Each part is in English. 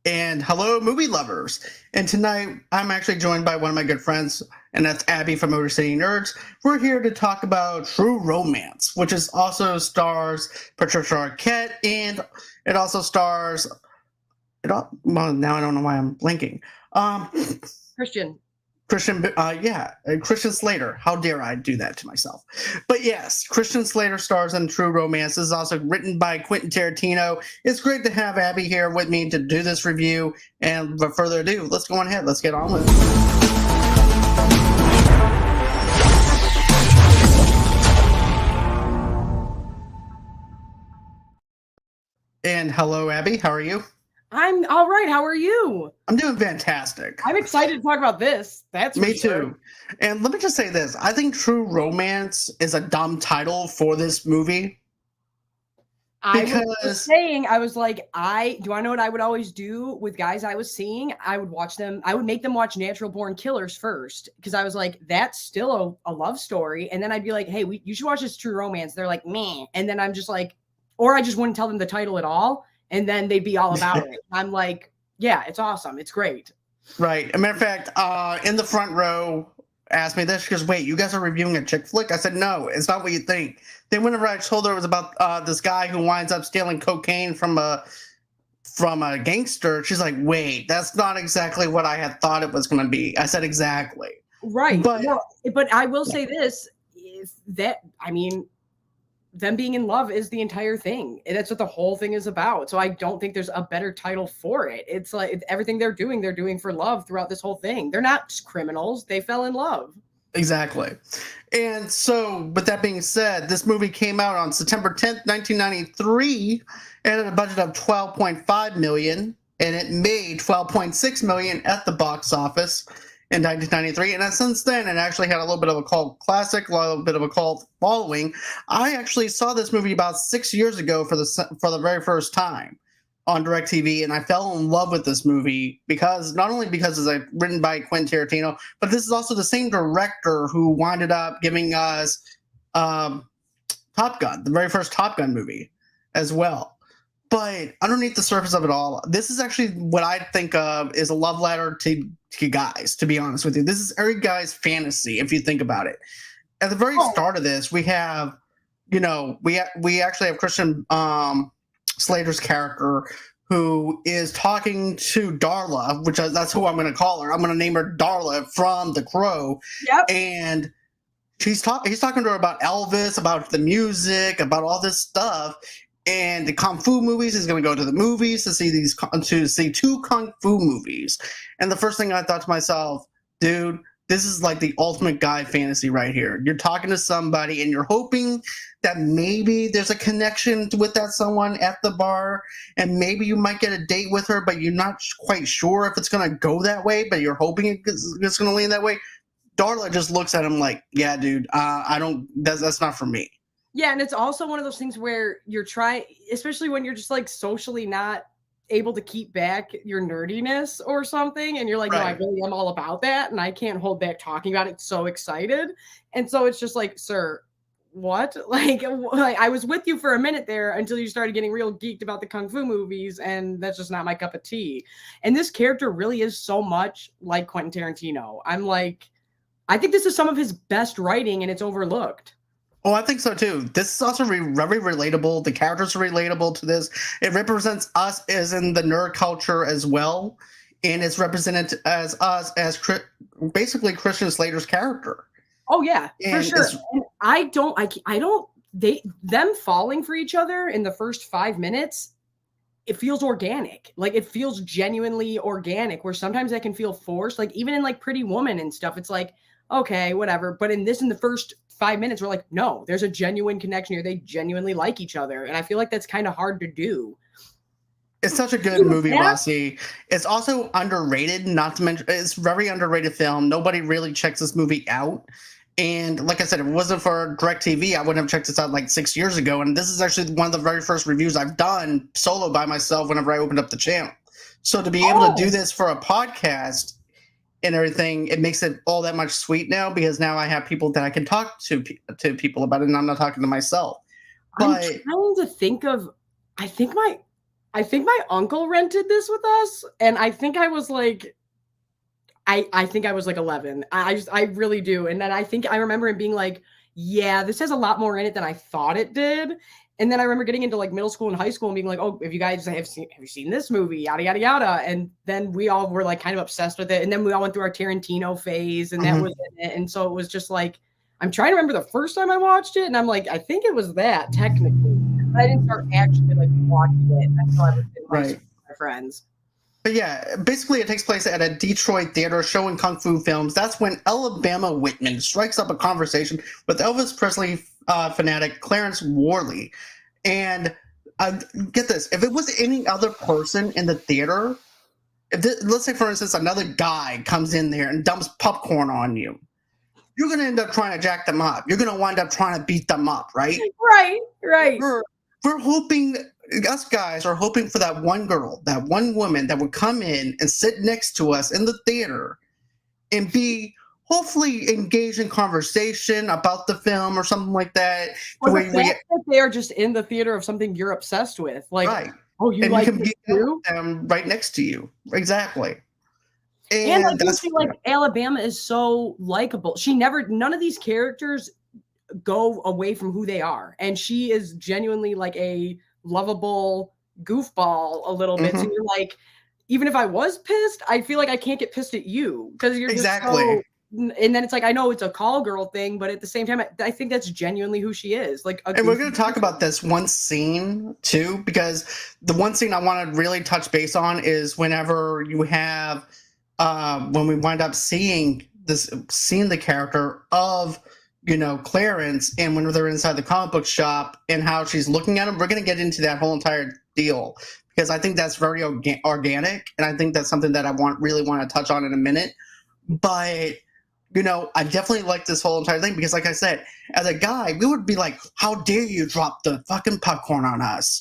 And hello, movie lovers. And tonight, I'm actually joined by one of my good friends, and that's Abby from Motor City Nerds. We're here to talk about True Romance, which is also stars Patricia Arquette, and it also stars. Well, now I don't know why I'm blinking. Um, Christian. Christian Slater. How dare I do that to myself? But yes, Christian Slater stars in True Romance. This is also written by Quentin Tarantino. It's great to have Abby here with me to do this review. And without further ado, let's go on ahead. Let's get on with it. And hello, Abby. How are you? I'm all right. How are you? I'm doing fantastic. I'm excited to talk about this. That's Me for sure. too. And let me just say this. I think True Romance is a dumb title for this movie. I was saying, I was like, do I know what I would always do with guys I was seeing? I would watch them. I would make them watch Natural Born Killers first because I was like, that's still a love story. And then I'd be like, hey, you should watch this True Romance. They're like, meh. And then I'm just like, or I just wouldn't tell them the title at all. And then they'd be all about it. I'm like, yeah, it's awesome. It's great. Right. As a matter of fact, in the front row, asked me this because, wait, you guys are reviewing a chick flick? I said, no, it's not what you think. Then whenever I told her it was about this guy who winds up stealing cocaine from a gangster, she's like, wait, that's not exactly what I had thought it was going to be. I said, exactly. Right. But I will say this, is that, I mean, them being in love is the entire thing. And that's what the whole thing is about. So I don't think there's a better title for it. It's like everything they're doing for love throughout this whole thing. They're not criminals. They fell in love. Exactly. And so, with that being said, this movie came out on September 10th, 1993, and had a budget of $12.5 million, and it made $12.6 million at the box office in 1993. And since then, it actually had a little bit of a cult classic, a little bit of a cult following. I actually saw this movie about 6 years ago for the very first time on DirecTV, and I fell in love with this movie because not only because it's written by Quentin Tarantino, but this is also the same director who winded up giving us Top Gun, the very first Top Gun movie, as well. But underneath the surface of it all, this is actually what I think of is a love letter to guys, to be honest with you. This is every guy's fantasy, if you think about it. At the very start of this, we have, we actually have Christian Slater's character who is talking to Darla, that's who I'm going to call her. I'm going to name her Darla from The Crow. Yep. And he's talking to her about Elvis, about the music, about all this stuff. And the kung fu movies, he's going to go to the movies to see two kung fu movies. And the first thing I thought to myself, dude, this is like the ultimate guy fantasy right here. You're talking to somebody and you're hoping that maybe there's a connection with that someone at the bar, and maybe you might get a date with her, but you're not quite sure if it's going to go that way, but you're hoping it's going to lean that way. Darla just looks at him like, yeah, dude, that's not for me. Yeah, and it's also one of those things where you're trying, especially when you're just like socially not able to keep back your nerdiness or something, and you're like, right. No, I really am all about that, and I can't hold back talking about it. So excited, and so it's just like, sir, what? Like I was with you for a minute there until you started getting real geeked about the kung fu movies, and that's just not my cup of tea. And this character really is so much like Quentin Tarantino. I'm like, I think this is some of his best writing, and it's overlooked. Oh, I think so too. This is also very relatable. The characters are relatable to this. It represents us as in the nerd culture as well, and it's represented as us as basically Christian Slater's character. Oh yeah, for sure. And them falling for each other in the first 5 minutes, it feels organic. Like it feels genuinely organic, where sometimes that can feel forced. Like even in like Pretty Woman and stuff, it's like, okay, whatever. But in the first 5 minutes, we're like, no, there's a genuine connection here. They genuinely like each other. And I feel like that's kind of hard to do. It's such a good movie, Rossi. It's also underrated, not to mention, it's a very underrated film. Nobody really checks this movie out. And like I said, if it wasn't for DirecTV, I wouldn't have checked this out like 6 years ago. And this is actually one of the very first reviews I've done solo by myself whenever I opened up the channel. So to be able to do this for a podcast and everything, it makes it all that much sweet now, because now I have people that I can talk to people about it, and I'm not talking to myself. But I'm trying to think of, I think I think my uncle rented this with us, and I think I was like I think I was like 11. I really do. And then I think I remember him being like, "Yeah, this has a lot more in it than I thought it did." And then I remember getting into like middle school and high school and being like, "Oh, if you guys have you seen this movie? Yada yada yada." And then we all were like kind of obsessed with it. And then we all went through our Tarantino phase, and that was in it. And so it was just like I'm trying to remember the first time I watched it, and I'm like, I think it was that technically. But I didn't start actually like watching it until I was in high school with my friends. But yeah, basically it takes place at a Detroit theater showing kung fu films. That's when Alabama Whitman strikes up a conversation with Elvis Presley fanatic Clarence Worley. And get this, if it was any other person in the theater, let's say, for instance, another guy comes in there and dumps popcorn on you, you're going to end up trying to jack them up. You're going to wind up trying to beat them up, right? Right. We're hoping, us guys are hoping for that one girl, that one woman that would come in and sit next to us in the theater and be hopefully engaged in conversation about the film or something like that. Or the fact that they are just in the theater of something you're obsessed with. Like, right. Oh, you and like you can it be too? them right next to you. Exactly. And I do feel like Alabama is so likable. None of these characters go away from who they are. And she is genuinely like a lovable goofball a little bit. So you're like, even if I was pissed, I feel like I can't get pissed at you because you're just so. And then it's like, I know it's a call girl thing, but at the same time, I think that's genuinely who she is. Like, and we're going to talk about this one scene too, because the one scene I want to really touch base on is whenever you have, when we wind up seeing the character of, Clarence, and when they're inside the comic book shop and how she's looking at him. We're going to get into that whole entire deal because I think that's very organic, and I think that's something that I really want to touch on in a minute. But I definitely like this whole entire thing because, like I said, as a guy, we would be like, how dare you drop the fucking popcorn on us?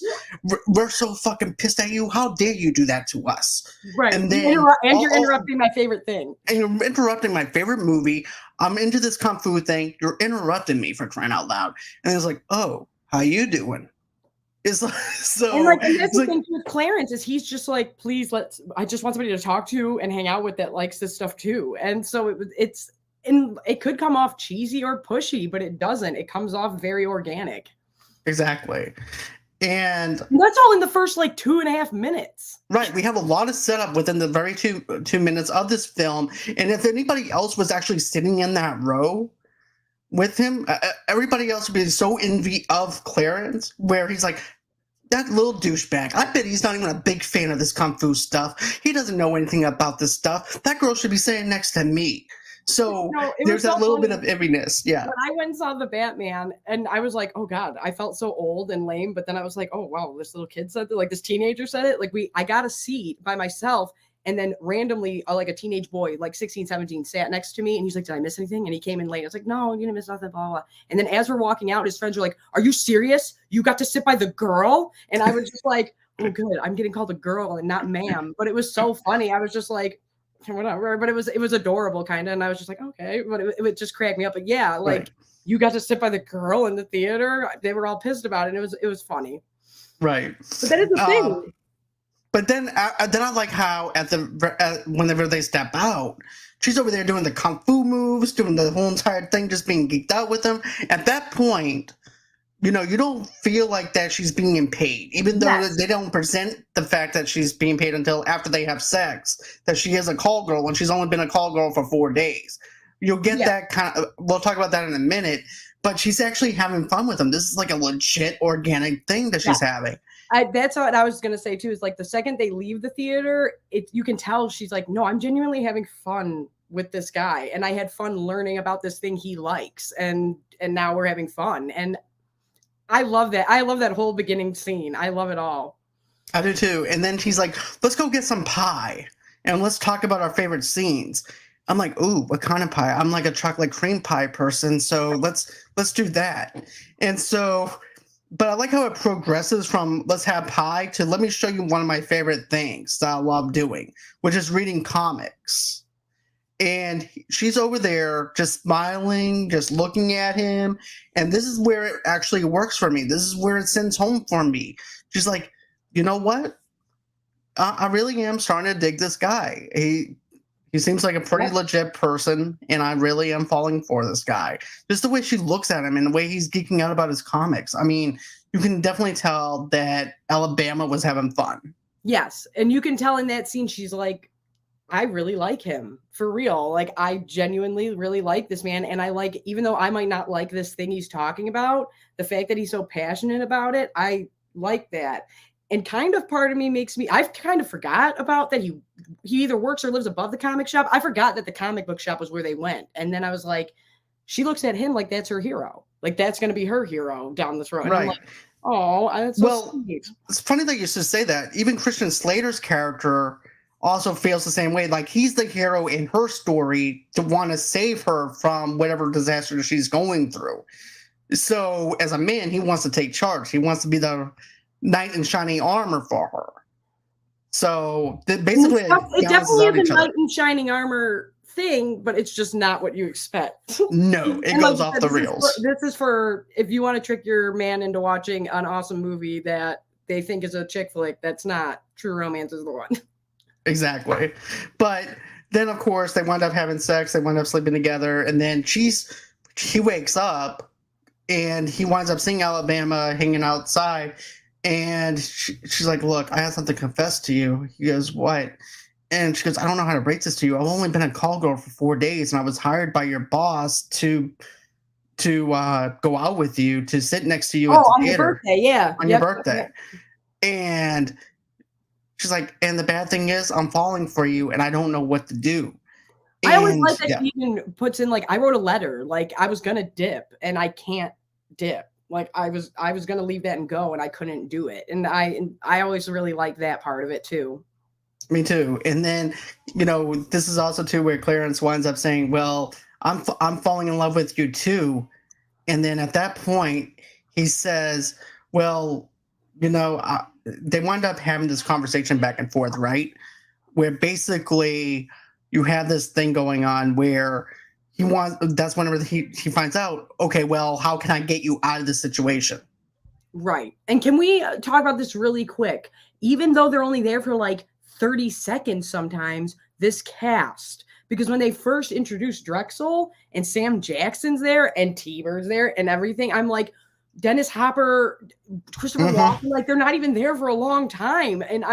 We're so fucking pissed at you. How dare you do that to us? Right. And then, you're interrupting my favorite thing. And you're interrupting my favorite movie. I'm into this kung fu thing. You're interrupting me, for crying out loud. And it's like, oh, how you doing? It's like, so. And that's the thing with Clarence is he's just like, please I just want somebody to talk to and hang out with that likes this stuff too. And so it could come off cheesy or pushy, but it doesn't. It comes off very organic. Exactly. And that's all in the first 2.5 minutes. Right. We have a lot of setup within the very two minutes of this film. And if anybody else was actually sitting in that row with him, everybody else would be so envy of Clarence, where he's like, that little douchebag. I bet he's not even a big fan of this kung fu stuff. He doesn't know anything about this stuff. That girl should be sitting next to me. So there's that little bit of enviness. Yeah. When I went and saw the Batman, and I was like, oh God, I felt so old and lame. But then I was like, oh wow, this little kid said that, this teenager said it. I got a seat by myself. And then randomly, a teenage boy, 16, 17, sat next to me. And he's like, did I miss anything? And he came in late. I was like, no, you didn't miss nothing, blah, blah. And then as we're walking out, his friends were like, are you serious? You got to sit by the girl? And I was just like, oh, good. I'm getting called a girl and not ma'am. But it was so funny. I was just like, whatever. But it was adorable, kind of. And I was just like, okay. But it would just crack me up. But yeah, right. You got to sit by the girl in the theater. They were all pissed about it. And it was funny. Right. But that is the thing. But then I like how whenever they step out, she's over there doing the kung fu moves, doing the whole entire thing, just being geeked out with them. At that point, you don't feel like that she's being paid, even though they don't present the fact that she's being paid until after they have sex, that she is a call girl and she's only been a call girl for 4 days. You'll get that kind of, we'll talk about that in a minute, but she's actually having fun with them. This is like a legit organic thing that she's having. That's what I was going to say too, is the second they leave the theater, you can tell she's like, no, I'm genuinely having fun with this guy. And I had fun learning about this thing he likes. And now we're having fun. And I love that. I love that whole beginning scene. I love it all. I do too. And then she's like, let's go get some pie and let's talk about our favorite scenes. I'm like, ooh, what kind of pie? I'm like a chocolate cream pie person. So let's do that. And so, but I like how it progresses from let's have pie to let me show you one of my favorite things that I love doing, which is reading comics. And she's over there just smiling, just looking at him. And this is where it actually works for me. This is where it sends home for me. She's like, you know what? I really am starting to dig this guy. He seems like a pretty legit person, and I really am falling for this guy. Just the way she looks at him and the way he's geeking out about his comics. I mean, you can definitely tell that Alabama was having fun. Yes, and you can tell in that scene she's like, I really like him, for real. Like, I genuinely really like this man, and I like, even though I might not like this thing he's talking about, the fact that he's so passionate about it, I like that. And kind of part of me makes me, I've kind of forgot about that he either works or lives above the comic shop. I forgot that the comic book shop was where they went. And then I was like, she looks at him like that's her hero. Like, that's going to be her hero down this road. And I'm like, oh, that's so sweet. It's funny that you should say that. Even Christian Slater's character also feels the same way. Like, he's the hero in her story to want to save her from whatever disaster she's going through. So as a man, he wants to take charge. He wants to be the knight in shining armor for her. So basically, it definitely is a knight in shining armor thing, but it's just not what you expect. No, it goes off the rails. This is for if you want to trick your man into watching an awesome movie that they think is a chick flick. That's not. True romance is the one. Exactly. But then, of course, they wind up having sex. They wind up sleeping together. And then he wakes up and he winds up seeing Alabama hanging outside. And she's like, look, I have something to confess to you. He goes, what? And she goes, I don't know how to break this to you. I've only been a call girl for 4 days, and I was hired by your boss to go out with you, to sit next to you at the theater. On your birthday, yeah. On your birthday. And she's like, and the bad thing is I'm falling for you, and I don't know what to do. I always like that she even puts in, like, I wrote a letter. Like, I was going to dip, and I can't dip. Like, I was going to leave that and go, and I couldn't do it. And I always really like that part of it too. Me too. And then, this is also too where Clarence winds up saying, well, I'm falling in love with you too. And then at that point he says, well, they wind up having this conversation back and forth, right? Where basically you have this thing going on where that's whenever he finds out, okay, well, how can I get you out of this situation? Right. And can we talk about this really quick? Even though they're only there for like 30 seconds sometimes, this cast, because when they first introduced Drexel and Sam Jackson's there and T-Bird's there and everything, I'm like, Dennis Hopper, Christopher Walken, like, they're not even there for a long time. And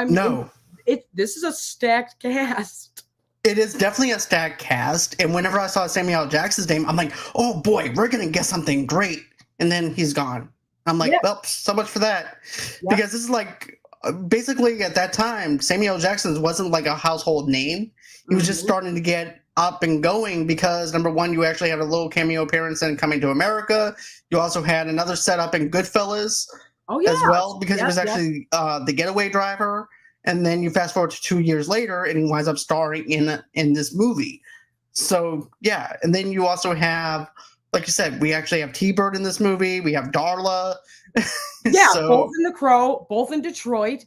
this is a stacked cast. It is definitely a stacked cast. And whenever I saw Samuel L. Jackson's name, I'm like, oh boy, we're going to get something great. And then he's gone. I'm like, well, so much for that. Because this is like, basically at that time, Samuel L. Jackson wasn't like a household name. He was just starting to get up and going because, number one, you actually had a little cameo appearance in Coming to America. You also had another setup in Goodfellas as well, because he was actually the getaway driver. And then you fast forward to 2 years later, and he winds up starring in this movie. So, yeah. And then you also have, like you said, we actually have T-Bird in this movie. We have Darla. Yeah, both in The Crow, both in Detroit.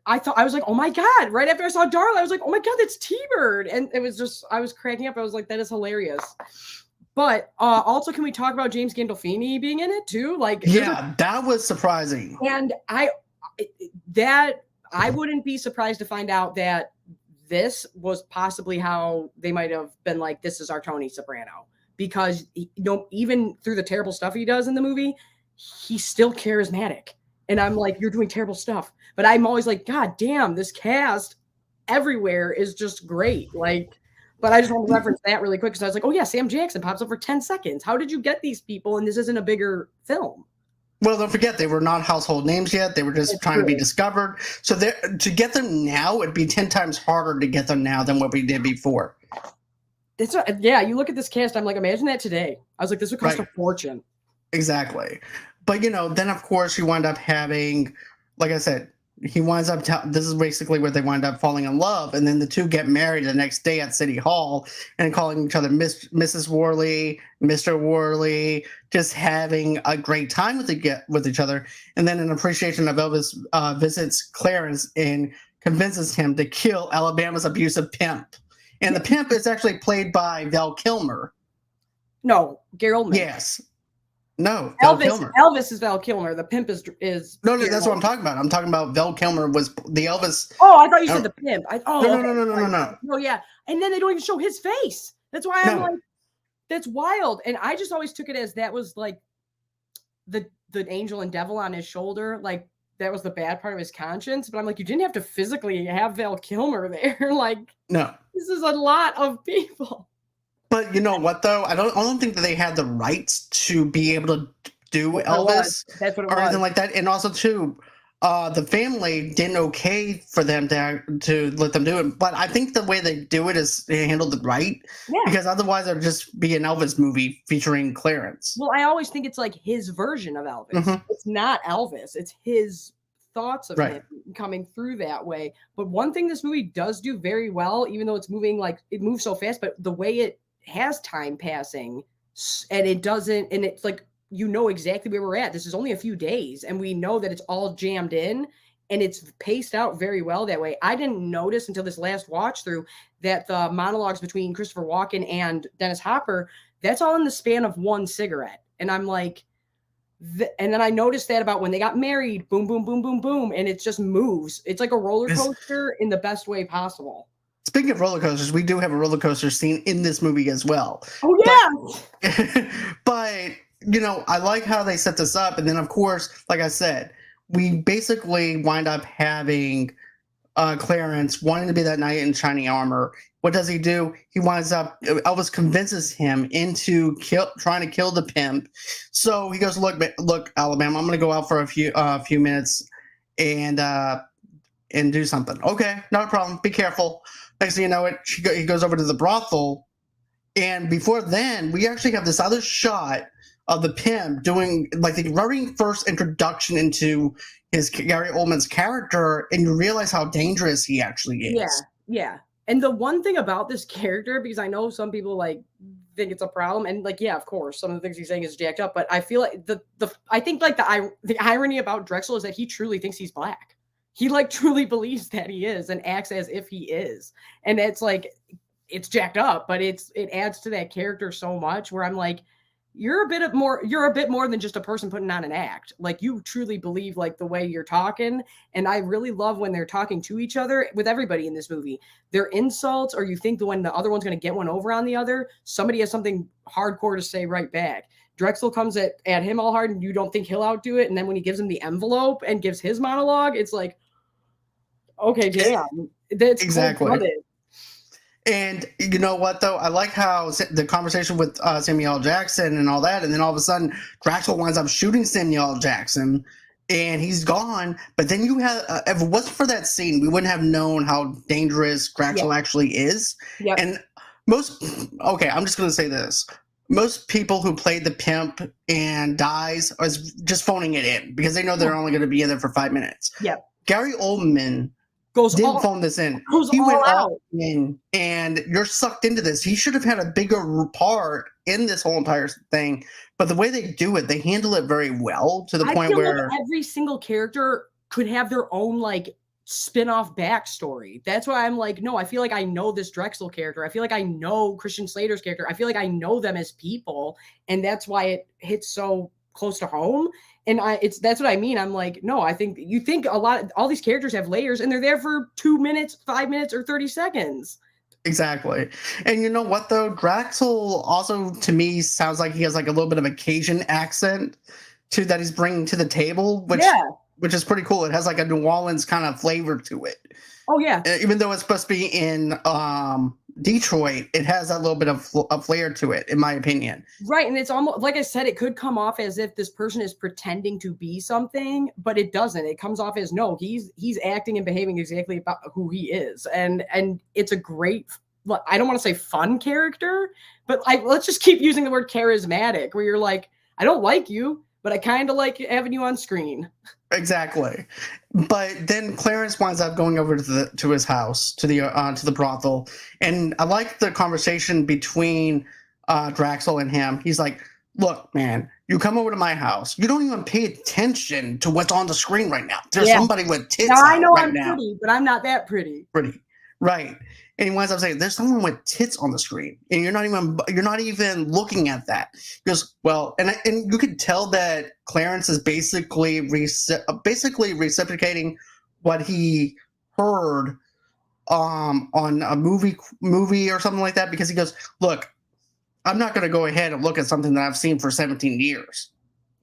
I was like, oh my God. Right after I saw Darla, I was like, oh my God, that's T-Bird. And it was just, I was cracking up. I was like, that is hilarious. But also, can we talk about James Gandolfini being in it too? Like, that was surprising. And I wouldn't be surprised to find out that this was possibly how they might have been like, this is our Tony Soprano. Because, even through the terrible stuff he does in the movie, he's still charismatic. And I'm like, you're doing terrible stuff. But I'm always like, God damn, this cast everywhere is just great. Like, but I just want to reference that really quick because I was like, oh yeah, Sam Jackson pops up for 10 seconds. How did you get these people? And this isn't a bigger film. Well, don't forget, they were not household names yet. They were just trying to be discovered. So to get them now, it'd be 10 times harder to get them now than what we did before. You look at this cast, I'm like, imagine that today. I was like, this would cost a fortune. Exactly. But, then, of course, you wind up having, like I said, he winds up, this is basically where they wind up falling in love. And then the two get married the next day at City Hall and calling each other Mrs. Worley, Mr. Worley, just having a great time with each other. And then in appreciation of Elvis visits Clarence and convinces him to kill Alabama's abusive pimp. And the pimp is actually played by Val Kilmer. No, Gary Oldman. Yes. No, Val Kilmer. Elvis is Val Kilmer. The pimp is No, that's what I'm talking about. I'm talking about Val Kilmer was the Elvis. Oh, I thought you said the pimp. No. Oh, yeah. And then they don't even show his face. That's why I'm like, that's wild. And I just always took it as that was like the angel and devil on his shoulder. Like that was the bad part of his conscience. But I'm like, you didn't have to physically have Val Kilmer there. Like, no, this is a lot of people. But you know what, though? I don't think that they had the rights to be able to do Elvis or anything like that. And also, too, the family didn't okay for them to let them do it. But I think the way they do it is they handled it right. Yeah. Because otherwise, it would just be an Elvis movie featuring Clarence. Well, I always think it's like his version of Elvis. Mm-hmm. It's not Elvis. It's his thoughts of him coming through that way. But one thing this movie does do very well, even though it's moving like it moves so fast, but the way it has time passing and it doesn't, and it's like, you know exactly where we're at. This is only a few days and we know that it's all jammed in and it's paced out very well that way. I didn't notice until this last watch through that the monologues between Christopher Walken and Dennis Hopper, that's all in the span of one cigarette. And I'm like, and then I noticed that about when they got married, boom, boom, boom, boom, boom. And it just moves. It's like a roller coaster in the best way possible. Speaking of roller coasters, we do have a roller coaster scene in this movie as well. Oh, yeah. But you know, I like how they set this up. And then, of course, like I said, we basically wind up having Clarence wanting to be that knight in shining armor. What does he do? He winds up, Elvis convinces him into trying to kill the pimp. So he goes, look, Alabama, I'm going to go out for a few minutes and do something. Okay, not a problem. Be careful. Next thing you know, he goes over to the brothel. And before then, we actually have this other shot of the pimp doing like the very first introduction into Gary Oldman's character, and you realize how dangerous he actually is. Yeah. And the one thing about this character, because I know some people like think it's a problem, and like, yeah, of course, some of the things he's saying is jacked up, but I feel like I think like the irony about Drexel is that he truly thinks he's black. He like truly believes that he is and acts as if he is, and it's like it's jacked up, but it adds to that character so much. Where I'm like, you're a bit more than just a person putting on an act. Like you truly believe like the way you're talking. And I really love when they're talking to each other with everybody in this movie, their insults, or you think when the other one's going to get one over on the other, somebody has something hardcore to say right back. Drexel comes at him all hard and you don't think he'll outdo it. And then when he gives him the envelope and gives his monologue, it's like, okay, damn. That's exactly. And you know what, though? I like how the conversation with Samuel L. Jackson and all that, and then all of a sudden, Drexel winds up shooting Samuel L. Jackson, and he's gone. But then you have, if it wasn't for that scene, we wouldn't have known how dangerous Drexel actually is. Yep. And I'm just going to say this. Most people who played the pimp and dies is just phoning it in because they know they're only going to be in there for 5 minutes. Yep. Gary Oldman didn't phone this in. He went all in, and you're sucked into this. He should have had a bigger part in this whole entire thing. But the way they do it, they handle it very well to the point where like every single character could have their own like spin-off backstory. That's why I'm like, no, I feel like I know this Drexel character. I feel like I know Christian Slater's character. I feel like I know them as people, and that's why it hits so close to home. And that's what I mean. I'm like, no, I think you think all these characters have layers and they're there for 2 minutes, 5 minutes, or 30 seconds. Exactly. And you know what, though? Drexel also, to me, sounds like he has like a little bit of a Cajun accent that he's bringing to the table, which is pretty cool. It has like a New Orleans kind of flavor to it. Oh, yeah. Even though it's supposed to be in Detroit, it has that little bit of a flair to it, in my opinion. Right. And it's almost, like I said, it could come off as if this person is pretending to be something, but it doesn't. It comes off as, no, he's acting and behaving exactly about who he is. And it's a great, I don't want to say fun character, but let's just keep using the word charismatic, where you're like, I don't like you, but I kind of like having you on screen. Exactly. But then Clarence winds up going over to his house, to the brothel, and I like the conversation between Drexel and him. He's like, "Look, man, you come over to my house. You don't even pay attention to what's on the screen right now. There's somebody with tits out right now. I'm pretty, but I'm not that pretty." Pretty, right? And he winds up saying, "There's someone with tits on the screen, and you're not even looking at that." He goes, "Well," and you could tell that Clarence is basically reciprocating what he heard on a movie or something like that, because he goes, "Look, I'm not going to go ahead and look at something that I've seen for 17 years.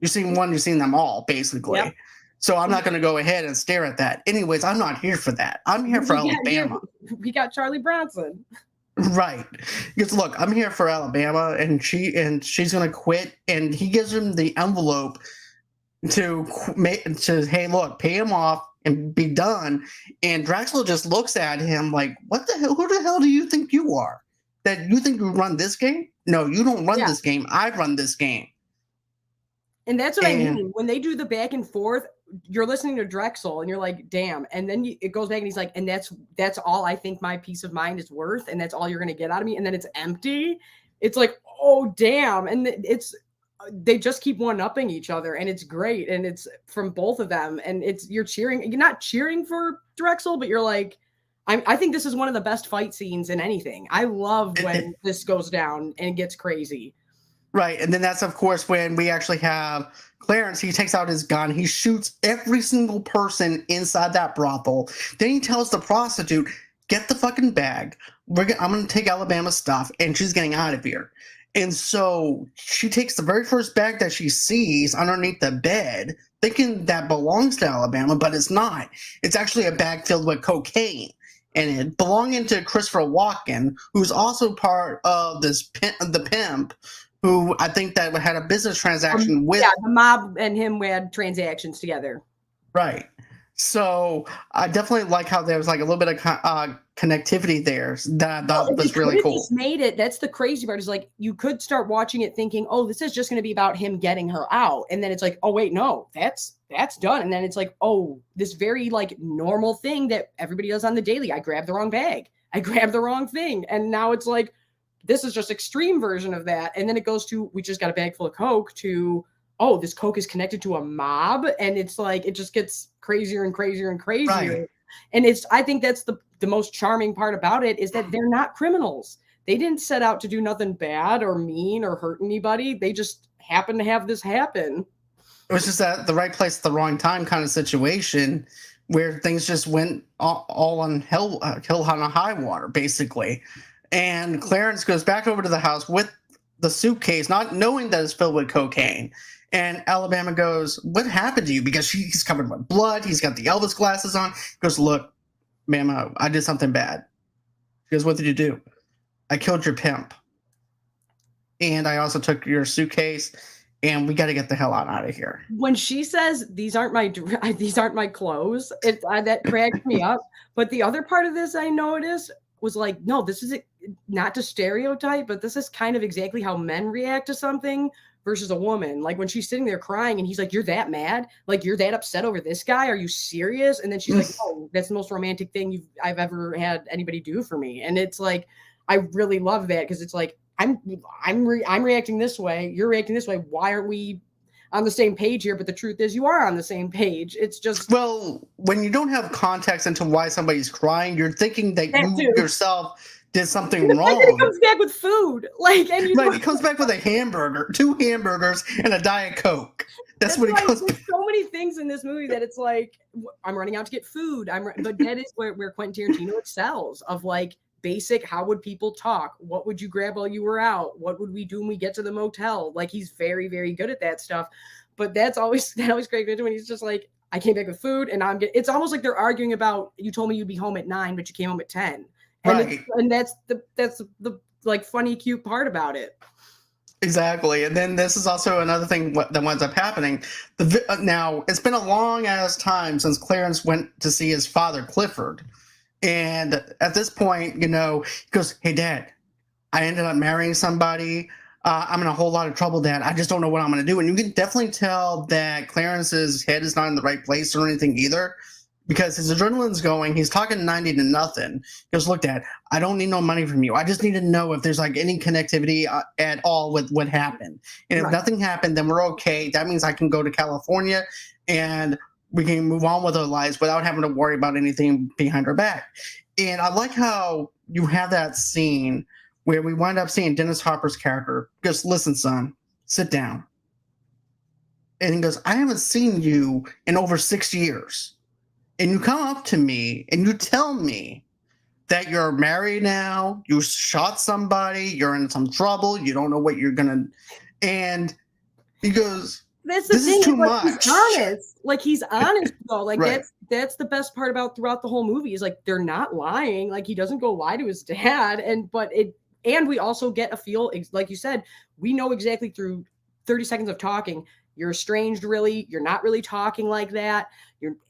You've seen one, you've seen them all, basically." Yep. So I'm not going to go ahead and stare at that. Anyways, I'm not here for that. I'm here for Alabama. We got Charlie Bronson. Right. Because look, I'm here for Alabama, and she's going to quit. And he gives him the envelope to hey, look, pay him off and be done. And Drexel just looks at him like, "What the hell? Who the hell do you think you are? That you think you run this game? No, you don't run this game. I run this game." And that's what I mean. When they do the back and forth, you're listening to Drexel and you're like, damn. And then it goes back and he's like, "And that's all I think my peace of mind is worth. And that's all you're going to get out of me." And then it's empty. It's like, oh, damn. And they just keep one-upping each other, and it's great. And it's from both of them. And you're not cheering for Drexel, but you're like, I think this is one of the best fight scenes in anything. I love when this goes down and it gets crazy. Right. And then that's, of course, when we actually have Clarence. He takes out his gun. He shoots every single person inside that brothel. Then he tells the prostitute, "Get the fucking bag. I'm going to take Alabama's stuff," and she's getting out of here. And so she takes the very first bag that she sees underneath the bed, thinking that belongs to Alabama, but it's not. It's actually a bag filled with cocaine. And it belonging to Christopher Walken, who's also part of the pimp, who I think that had a business transaction with. Yeah, the mob and him had transactions together. Right. So I definitely like how there's like a little bit of connectivity there that I thought was really cool. Just made it. That's the crazy part, is like you could start watching it thinking, "Oh, this is just going to be about him getting her out," and then it's like, "Oh wait, no, that's done." And then it's like, "Oh, this very like normal thing that everybody does on the daily. I grabbed the wrong bag. I grabbed the wrong thing," and now it's like, this is just extreme version of that. And then it goes to, "We just got a bag full of coke," to, "Oh, this coke is connected to a mob," and it's like it just gets crazier and crazier and crazier. Right. And I think that's the most charming part about it, is that they're not criminals. They didn't set out to do nothing bad or mean or hurt anybody. They just happen to have this happen. It was just at the right place at the wrong time kind of situation, where things just went all on hell on a high water, basically. And Clarence goes back over to the house with the suitcase, not knowing that it's filled with cocaine. And Alabama goes, "What happened to you?" Because he's covered with blood. He's got the Elvis glasses on. He goes, "Look, Mama, I did something bad." She goes, "What did you do?" "I killed your pimp. And I also took your suitcase. And we got to get the hell out of here." When she says, these aren't my clothes," that cracks me up. But the other part of this I noticed was like, no, this is not to stereotype, but this is kind of exactly how men react to something versus a woman. Like when she's sitting there crying and he's like, "You're that mad? Like you're that upset over this guy? Are you serious?" And then she's like, "Oh, that's the most romantic thing I've ever had anybody do for me." And it's like, I really love that, because it's like, I'm reacting this way, you're reacting this way. Why aren't we on the same page here? But the truth is, you are on the same page. It's just, well, when you don't have context into why somebody's crying, you're thinking that you yourself did something wrong. He comes back with food, like, and he comes back with a hamburger, 2 hamburgers, and a Diet Coke. That's what he comes back. So many things in this movie that it's like, I'm running out to get food. But that is where Quentin Tarantino excels, of like basic, how would people talk? What would you grab while you were out? What would we do when we get to the motel? Like, he's very, very good at that stuff. But that always great when he's just like, "I came back with food," and it's almost like they're arguing about, "You told me you'd be home at 9, but you came home at 10. And that's the like funny, cute part about it. Exactly. And then this is also another thing that winds up happening. Now, it's been a long ass time since Clarence went to see his father, Clifford. And at this point, he goes, "Hey, Dad, I ended up marrying somebody. I'm in a whole lot of trouble, Dad. I just don't know what I'm going to do." And you can definitely tell that Clarence's head is not in the right place or anything either, because his adrenaline's going. He's talking 90 to nothing. He goes, "Look, Dad, I don't need no money from you. I just need to know if there's like any connectivity at all with what happened. And if nothing happened, then we're okay. That means I can go to California and we can move on with our lives without having to worry about anything behind our back. And I like how you have that scene where we wind up seeing Dennis Hopper's character goes, listen, son, sit down. And he goes, I haven't seen you in over 6 years. And you come up to me and you tell me that you're married now, you shot somebody, you're in some trouble, you don't know what you're going to. And he goes, that's the this thing, is too like, much. he's honest. Like, he's honest, though. Like, Right. that's the best part about throughout the whole movie is, like, they're not lying. Like, he doesn't go lie to his dad. And we also get a feel, like you said, we know exactly through 30 seconds of talking, you're estranged, really. You're not really talking like that.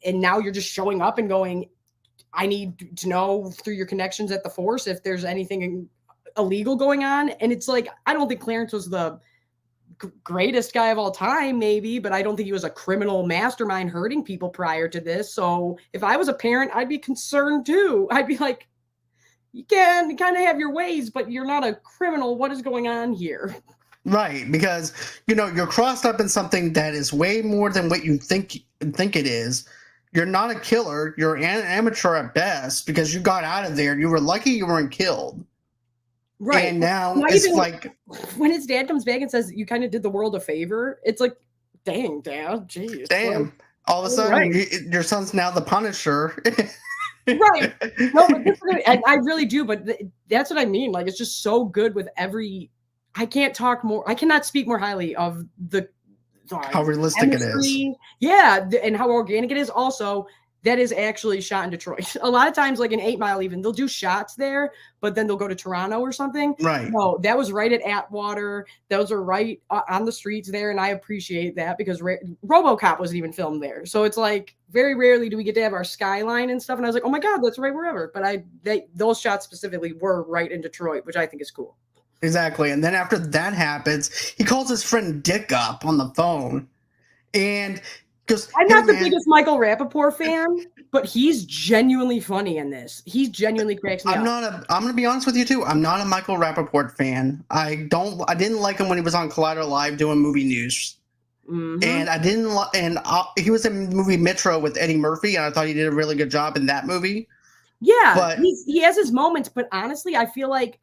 And now you're just showing up and going, I need to know through your connections at the force if there's anything illegal going on. And it's like, I don't think Clarence was the greatest guy of all time, maybe, but I don't think he was a criminal mastermind hurting people prior to this. So if I was a parent, I'd be concerned too. I'd be like, you can kind of have your ways, but you're not a criminal. What is going on here? Right, because you're crossed up in something that is way more than what you think it is. You're not a killer. You're an amateur at best because you got out of there. You were lucky you weren't killed. Right. And now it's like when his dad comes back and says you kind of did the world a favor, it's like, dang, Dad, geez. Damn. Like, all of a sudden, right. Your son's now the Punisher. Right. No, but I really do. But that's what I mean. Like, it's just so good with every. I cannot speak more highly of the how realistic chemistry. It is. Yeah, and how organic it is. Also, that is actually shot in Detroit. A lot of times, like in 8 Mile, even they'll do shots there, but then they'll go to Toronto or something. Right. No, that was right at Atwater. Those are right on the streets there, and I appreciate that because RoboCop wasn't even filmed there. So it's like very rarely do we get to have our skyline and stuff. And I was like, oh my God, that's right wherever. But those shots specifically were right in Detroit, which I think is cool. Exactly. And then after that happens, he calls his friend Dick up on the phone and goes, I'm not the biggest Michael Rappaport fan, but he's genuinely funny in this. He genuinely cracks me up. I'm going to be honest with you too. I'm not a Michael Rappaport fan. I didn't like him when he was on Collider Live doing movie news. Mm-hmm. And he was in the movie Metro with Eddie Murphy, and I thought he did a really good job in that movie. Yeah, but he has his moments, but honestly, I feel like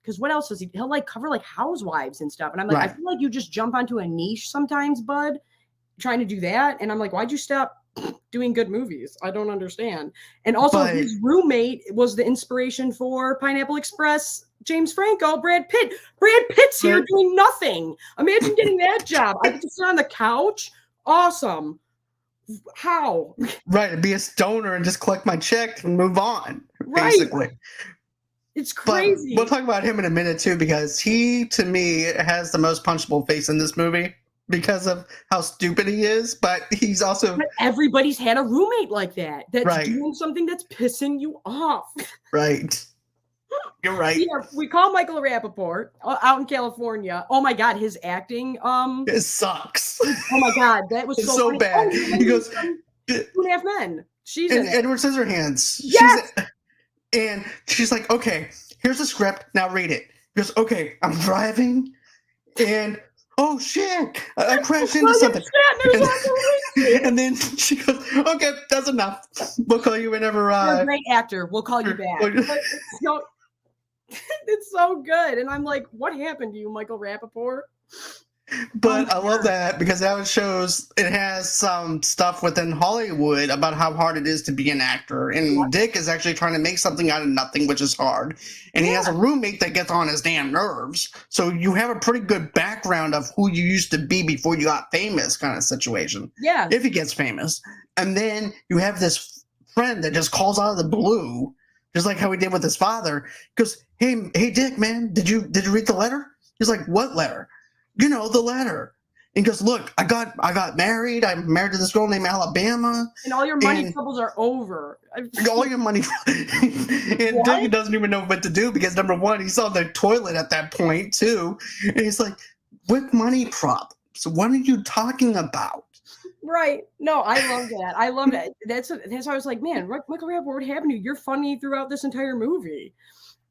because what else does he'll like cover like housewives and stuff. And I'm like, right. I feel like you just jump onto a niche sometimes, bud, trying to do that. And I'm like, why'd you stop doing good movies? I don't understand. And also his roommate was the inspiration for Pineapple Express, James Franco, Brad Pitt. Brad Pitt's here doing nothing. Imagine getting that job. I get to sit on the couch. Awesome. How? Right. And be a stoner and just collect my check and move on. Right. Basically. It's crazy. But we'll talk about him in a minute too, because he, to me, has the most punchable face in this movie because of how stupid he is. But he's also. But everybody's had a roommate like that. That's doing something that's pissing you off. Right. You're right. Yeah, we call Michael Rappaport out in California. Oh my God, his acting. It sucks. Oh my God, that was so bad. Oh, he goes. 2.5 Men. She's in Edward Scissorhands. Yes. And she's like, okay, here's the script. Now read it. He goes, okay, I'm driving and oh shit, I crashed into something. And then she goes, okay, that's enough. We'll call you whenever. You're a great actor. We'll call you back. It's so good. And I'm like, what happened to you, Michael Rappaport? But I love that because that shows it has some stuff within Hollywood about how hard it is to be an actor. And Dick is actually trying to make something out of nothing, which is hard. And he has a roommate that gets on his damn nerves. So you have a pretty good background of who you used to be before you got famous kind of situation. Yeah. If he gets famous. And then you have this friend that just calls out of the blue, just like how he did with his father. Goes, hey Dick, man, did you read the letter? He's like, what letter? The letter. And he goes, look, I got married. I'm married to this girl named Alabama. And all your money troubles are over. All your money. And Dick doesn't even know what to do because, number one, he's on the toilet at that point, too. And he's like, what money problems? What are you talking about? Right. No, I love that. I love that. That's why I was like, man, Michael Rappaport, what happened to you? You're funny throughout this entire movie.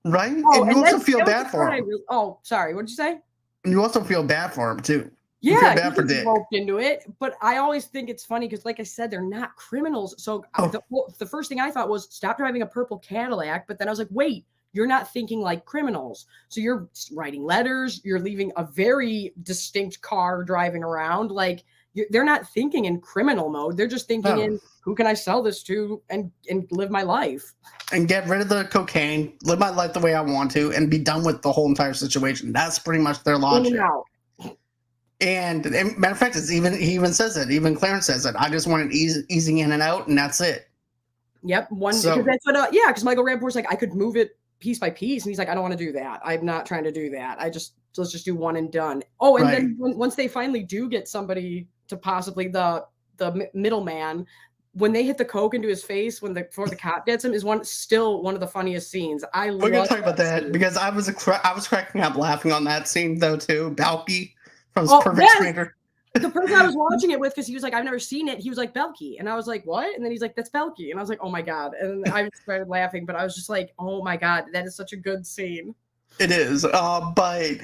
Right? Oh, and you also feel bad for him. Oh, sorry. What did you say? And you also feel bad for him, too. Yeah, bad for he gets Dick. roped into it, but I always think it's funny because, like I said, they're not criminals. So the first thing I thought was stop driving a purple Cadillac, but then I was like, wait, you're not thinking like criminals. So you're writing letters, you're leaving a very distinct car driving around. Like they're not thinking in criminal mode. They're just thinking in who can I sell this to and live my life. And get rid of the cocaine, live my life the way I want to, and be done with the whole entire situation. That's pretty much their logic. In and out. And matter of fact, he even says it. Even Clarence says it. I just wanted easing in and out, and that's it. Yep. Because that's what. Because Michael Rappaport's like, I could move it piece by piece, and he's like, I don't want to do that. I'm not trying to do that. Let's just do one and done. Oh, and then once they finally do get somebody to possibly the middleman, when they hit the coke into his face before the cop gets him is still one of the funniest scenes. We're gonna talk about that because I was cracking up laughing on that scene though too. Balky. Perfect Stranger. The person I was watching it with, because he was like, I've never seen it. He was like, Belky. And I was like, what? And then he's like, that's Belky. And I was like, oh my God. And I started laughing, but I was just like, oh my God, that is such a good scene. It is. But,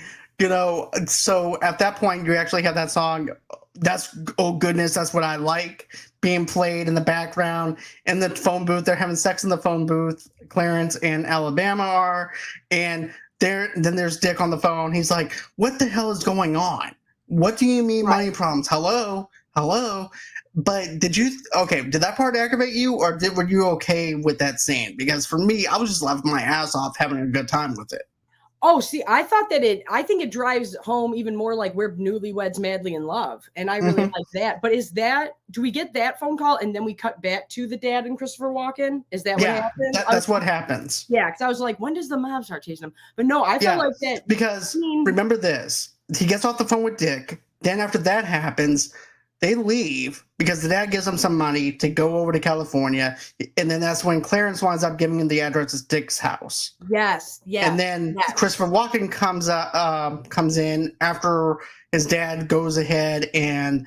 so at that point, you actually have that song. That's, oh goodness, that's what I like, being played in the background. In the phone booth, they're having sex in the phone booth. Clarence and Alabama are. And then there's Dick on the phone. He's like, what the hell is going on? What do you mean money problems? Hello? But did that part aggravate you, or were you okay with that scene? Because for me, I was just laughing my ass off having a good time with it. Oh, see, I think it drives home even more like we're newlyweds madly in love. And I really like that. But do we get that phone call and then we cut back to the dad and Christopher Walken? Is that what happens? That's what happens. Yeah, because I was like, when does the mob start chasing him? But no, I felt like that. Because remember this, he gets off the phone with Dick. Then after that happens, they leave because the dad gives them some money to go over to California. And then that's when Clarence winds up giving him the address of Dick's house. Yes. And then Christopher Walken comes in after his dad goes ahead and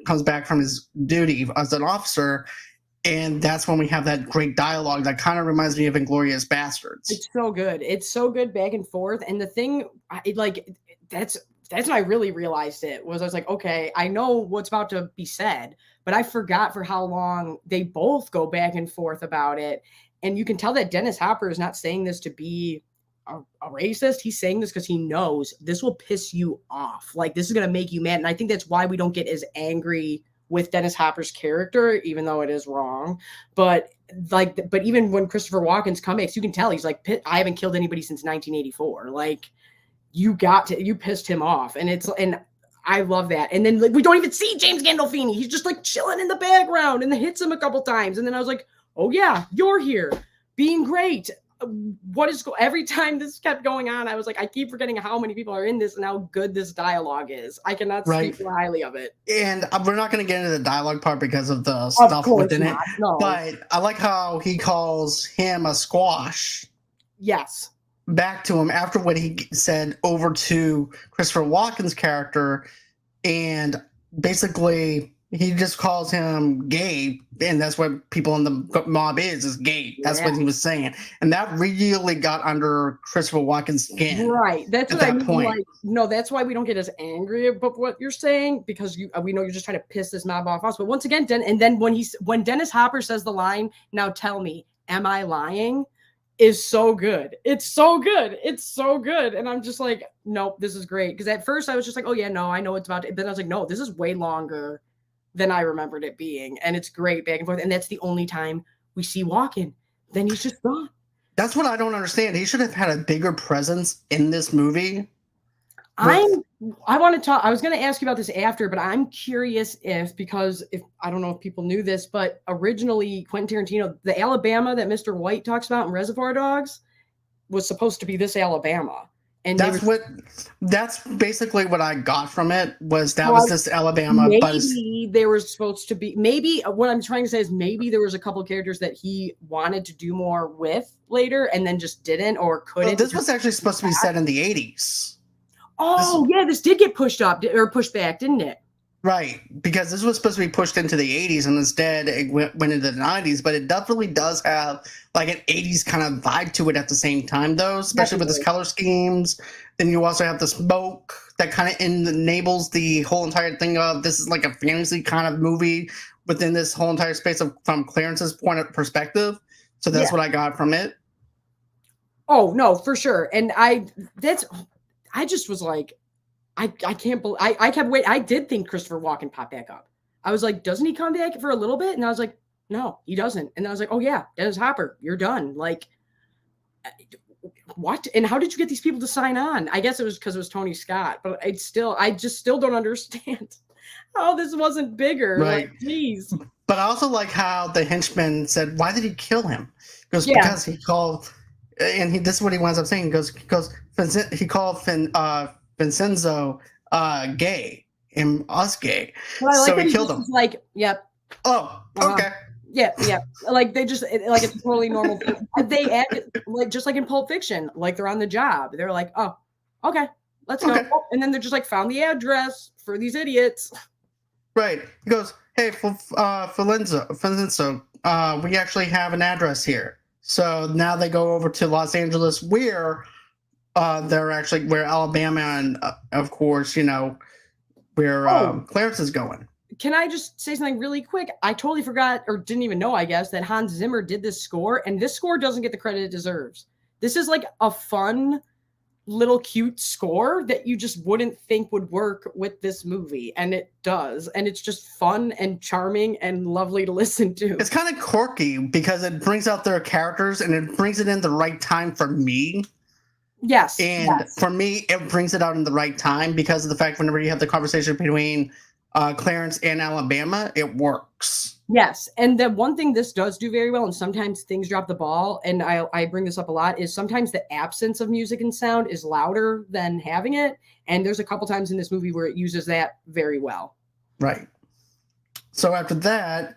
comes back from his duty as an officer. And that's when we have that great dialogue that kind of reminds me of Inglourious Bastards. It's so good. It's so good back and forth. And the thing, that's when I really realized it was I was like, okay, I know what's about to be said, but I forgot for how long they both go back and forth about it. And you can tell that Dennis Hopper is not saying this to be a racist. He's saying this because he knows this will piss you off. Like, this is going to make you mad. And I think that's why we don't get as angry with Dennis Hopper's character, even though it is wrong. But even when Christopher Walken's comebacks, you can tell he's like, I haven't killed anybody since 1984. Like, you pissed him off. And I love that. And then we don't even see James Gandolfini. He's just like chilling in the background and then hits him a couple times. And then I was like, oh yeah, you're here being great. Every time this kept going on, I was like, I keep forgetting how many people are in this and how good this dialogue is. I cannot speak highly of it. And we're not going to get into the dialogue part because of the stuff within it. No. But I like how he calls him a squash. Yes. Back to him after what he said over to Christopher Walken's character, and basically he just calls him gay, and that's what people in the mob is gay. That's what he was saying, and that really got under Christopher Walken's skin. Right. That's what I mean. Like, no, that's why we don't get as angry about what you're saying, because we know you're just trying to piss this mob off us. But once again, and then when Dennis Hopper says the line, "Now tell me, am I lying?" is so good. It's so good. It's so good. And I'm just like, nope, this is great. Because at first I was just like, oh yeah, no, I know it's about to. But then I was like, no, this is way longer than I remembered it being. And it's great back and forth. And that's the only time we see Walken. Then he's just gone. That's what I don't understand. He should have had a bigger presence in this movie. I want to talk. I was going to ask you about this after, but I'm curious because I don't know if people knew this, but originally Quentin Tarantino, the Alabama that Mr. White talks about in Reservoir Dogs was supposed to be this Alabama. And that's basically what I got from it was this Alabama. Maybe there was supposed to be, what I'm trying to say is maybe there was a couple of characters that he wanted to do more with later and then just didn't or couldn't. Well, this was actually supposed to be set in the 80s. Oh, this did get pushed pushed back, didn't it? Right, because this was supposed to be pushed into the 80s, and instead it went into the 90s, but it definitely does have like an 80s kind of vibe to it at the same time, though, especially with its color schemes. Then you also have the smoke that kind of enables the whole entire thing of this is like a fantasy kind of movie within this whole entire space of from Clarence's point of perspective. So that's what I got from it. Oh no, for sure. And I just was like, I can't believe I kept waiting. I did think Christopher Walken popped back up. I was like, doesn't he come back for a little bit? And I was like, no, he doesn't. And I was like, oh yeah, Dennis Hopper, you're done. Like, what? And how did you get these people to sign on? I guess it was because it was Tony Scott, but I just still don't understand how this wasn't bigger. Right. Like, geez. But I also like how the henchman said, why did he kill him? Because he called, and this is what he winds up saying. He goes, he called Vincenzo gay and us gay. Well, so he killed him. Like, yep. Oh, okay. Yeah. Like they just like it's a totally normal thing. They act like just like in Pulp Fiction, like they're on the job. They're like, oh, okay, let's go. And then they're just like found the address for these idiots. Right. He goes, hey, Vincenzo, we actually have an address here. So now they go over to Los Angeles where where Alabama and of course, where Clarence is going. Can I just say something really quick? I totally forgot or didn't even know, I guess, that Hans Zimmer did this score, and this score doesn't get the credit it deserves. This is like a fun, little cute score that you just wouldn't think would work with this movie, and it does. And it's just fun and charming and lovely to listen to. It's kind of quirky because it brings out their characters and it brings it in the right time for me. Yes. And for me, it brings it out in the right time because of the fact whenever you have the conversation between Clarence and Alabama, it works. Yes. And the one thing this does do very well, and sometimes things drop the ball, and I bring this up a lot, is sometimes the absence of music and sound is louder than having it. And there's a couple times in this movie where it uses that very well. Right. So after that,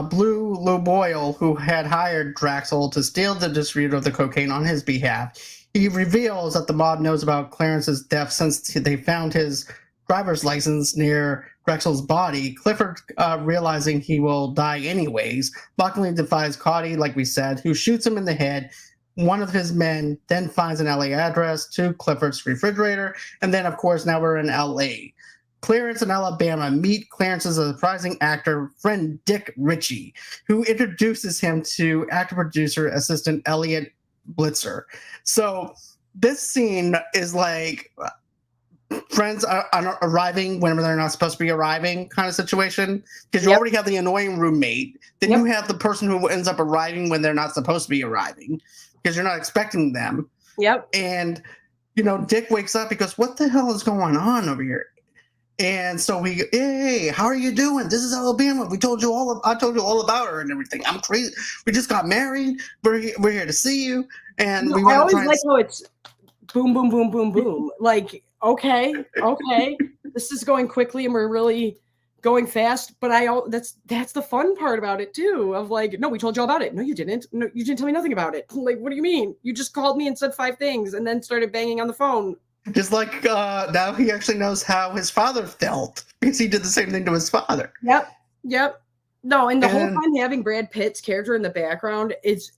Blue Lou Boyle, who had hired Draxel to steal the distributor of the cocaine on his behalf, he reveals that the mob knows about Clarence's death since they found his driver's license near Drexel's body. Clifford, realizing he will die anyways, luckily defies Cotty, like we said, who shoots him in the head. One of his men then finds an LA address to Clifford's refrigerator, and then, of course, now we're in LA. Clarence and Alabama meet Clarence's surprising actor friend Dick Ritchie, who introduces him to actor-producer assistant Elliot Blitzer. So this scene is like friends are arriving whenever they're not supposed to be arriving kind of situation, because you already have the annoying roommate, then you have the person who ends up arriving when they're not supposed to be arriving because you're not expecting them. And Dick wakes up, he goes, what the hell is going on over here? And so hey, how are you doing? This is Alabama. I told you all about her and everything. I'm crazy. We just got married. We're here to see you. And we I always like how it's boom, boom, boom, boom, boom. Like, okay, this is going quickly and we're really going fast. But that's the fun part about it too. Of like, no, we told you all about it. No, you didn't. No, you didn't tell me nothing about it. Like, what do you mean? You just called me and said 5 things and then started banging on the phone. Just like now he actually knows how his father felt because he did the same thing to his father. Yep. No, and the whole time having Brad Pitt's character in the background is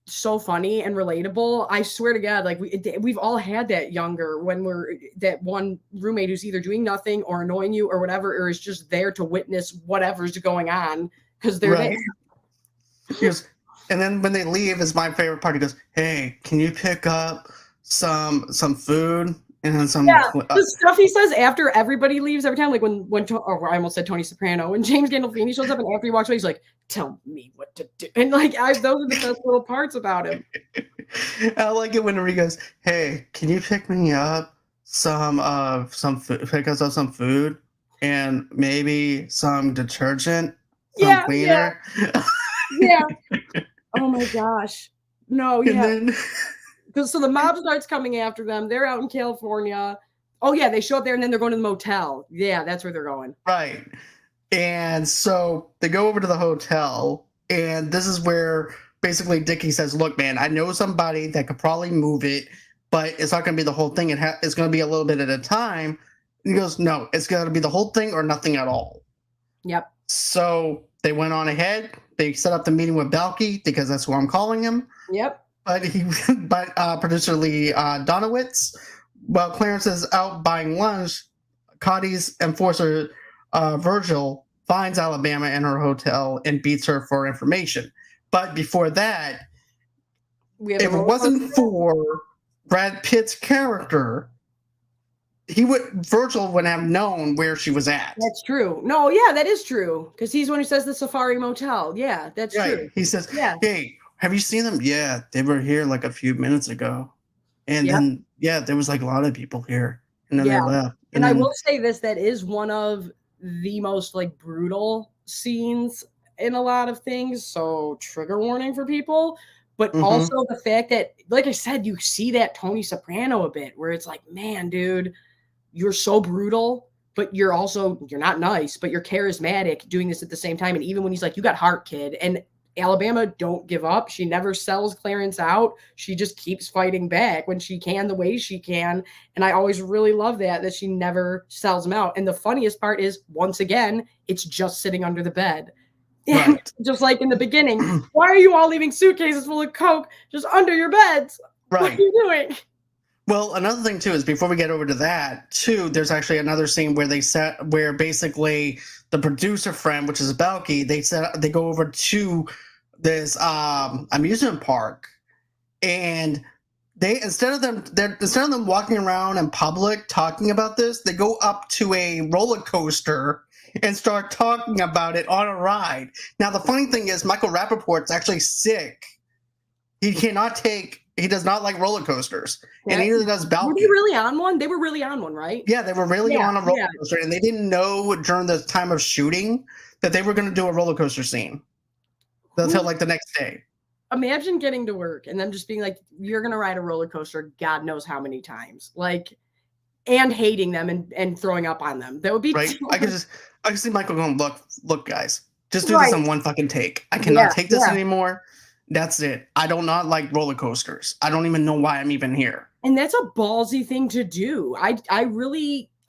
so funny and relatable. I swear to God, like we've all had that younger when we're that one roommate who's either doing nothing or annoying you or whatever, or is just there to witness whatever's going on because they're there. He goes, and then when they leave is my favorite part. He goes, hey, can you pick up some food? And then some the stuff he says after everybody leaves every time, like when I almost said Tony Soprano, when James Gandolfini shows up and after he walks away, he's like, tell me what to do. And like those are the best little parts about him. I like it whenever he goes, hey, can you pick me up some food, pick us up some food and maybe some detergent, some cleaner. Yeah. Oh my gosh. No, so the mob starts coming after them. They're out in California. Oh, yeah, they show up there, and then they're going to the motel. Yeah, that's where they're going. Right. And so they go over to the hotel, and this is where basically Dickie says, look, man, I know somebody that could probably move it, but it's not going to be the whole thing. It's going to be a little bit at a time. And he goes, no, it's going to be the whole thing or nothing at all. Yep. So they went on ahead. They set up the meeting with Balky, because that's who I'm calling him. Yep. But producer Lee Donowitz while Clarence is out buying lunch, Cotty's enforcer, Virgil, finds Alabama in her hotel and beats her for information. But before that, if it wasn't for Brad Pitt's character, Virgil would have known where she was at. That's true. No, yeah, that is true. Because he's the one who says the Safari Motel. Yeah, that's true. He says, hey, have you seen them? Yeah, they were here like a few minutes ago. And then, there was like a lot of people here. And then they left. And I will say this, that is one of the most like brutal scenes in a lot of things. So trigger warning for people. But also the fact that, like I said, you see that Tony Soprano a bit where it's like, man, dude, you're so brutal, but you're not nice, but you're charismatic doing this at the same time. And even when he's like, you got heart, kid. And Alabama don't give up. She never sells Clarence out. She just keeps fighting back when she can, the way she can. And I always really love that she never sells him out. And the funniest part is, once again, it's just sitting under the bed. Right. Just like in the beginning, why are you all leaving suitcases full of Coke just under your beds? Right. What are you doing? Well, another thing too is, before we get over to that too, there's actually another scene where basically the producer friend, which is Balky, they go over to this amusement park, and instead of them walking around in public talking about this, they go up to a roller coaster and start talking about it on a ride. Now, the funny thing is, Michael Rappaport's actually sick. He does not like roller coasters, and neither does Balky. Were they really on one? They were really on one, right? Yeah, they were really on a roller coaster, and they didn't know during the time of shooting that they were going to do a roller coaster scene until like the next day. Imagine getting to work and them just being like, you're going to ride a roller coaster God knows how many times. Like, and hating them and throwing up on them. That would be right. I can see Michael going, look, guys, just do this in one fucking take. I cannot take this anymore. That's it. I do not like roller coasters. I don't even know why I'm even here. And that's a ballsy thing to do.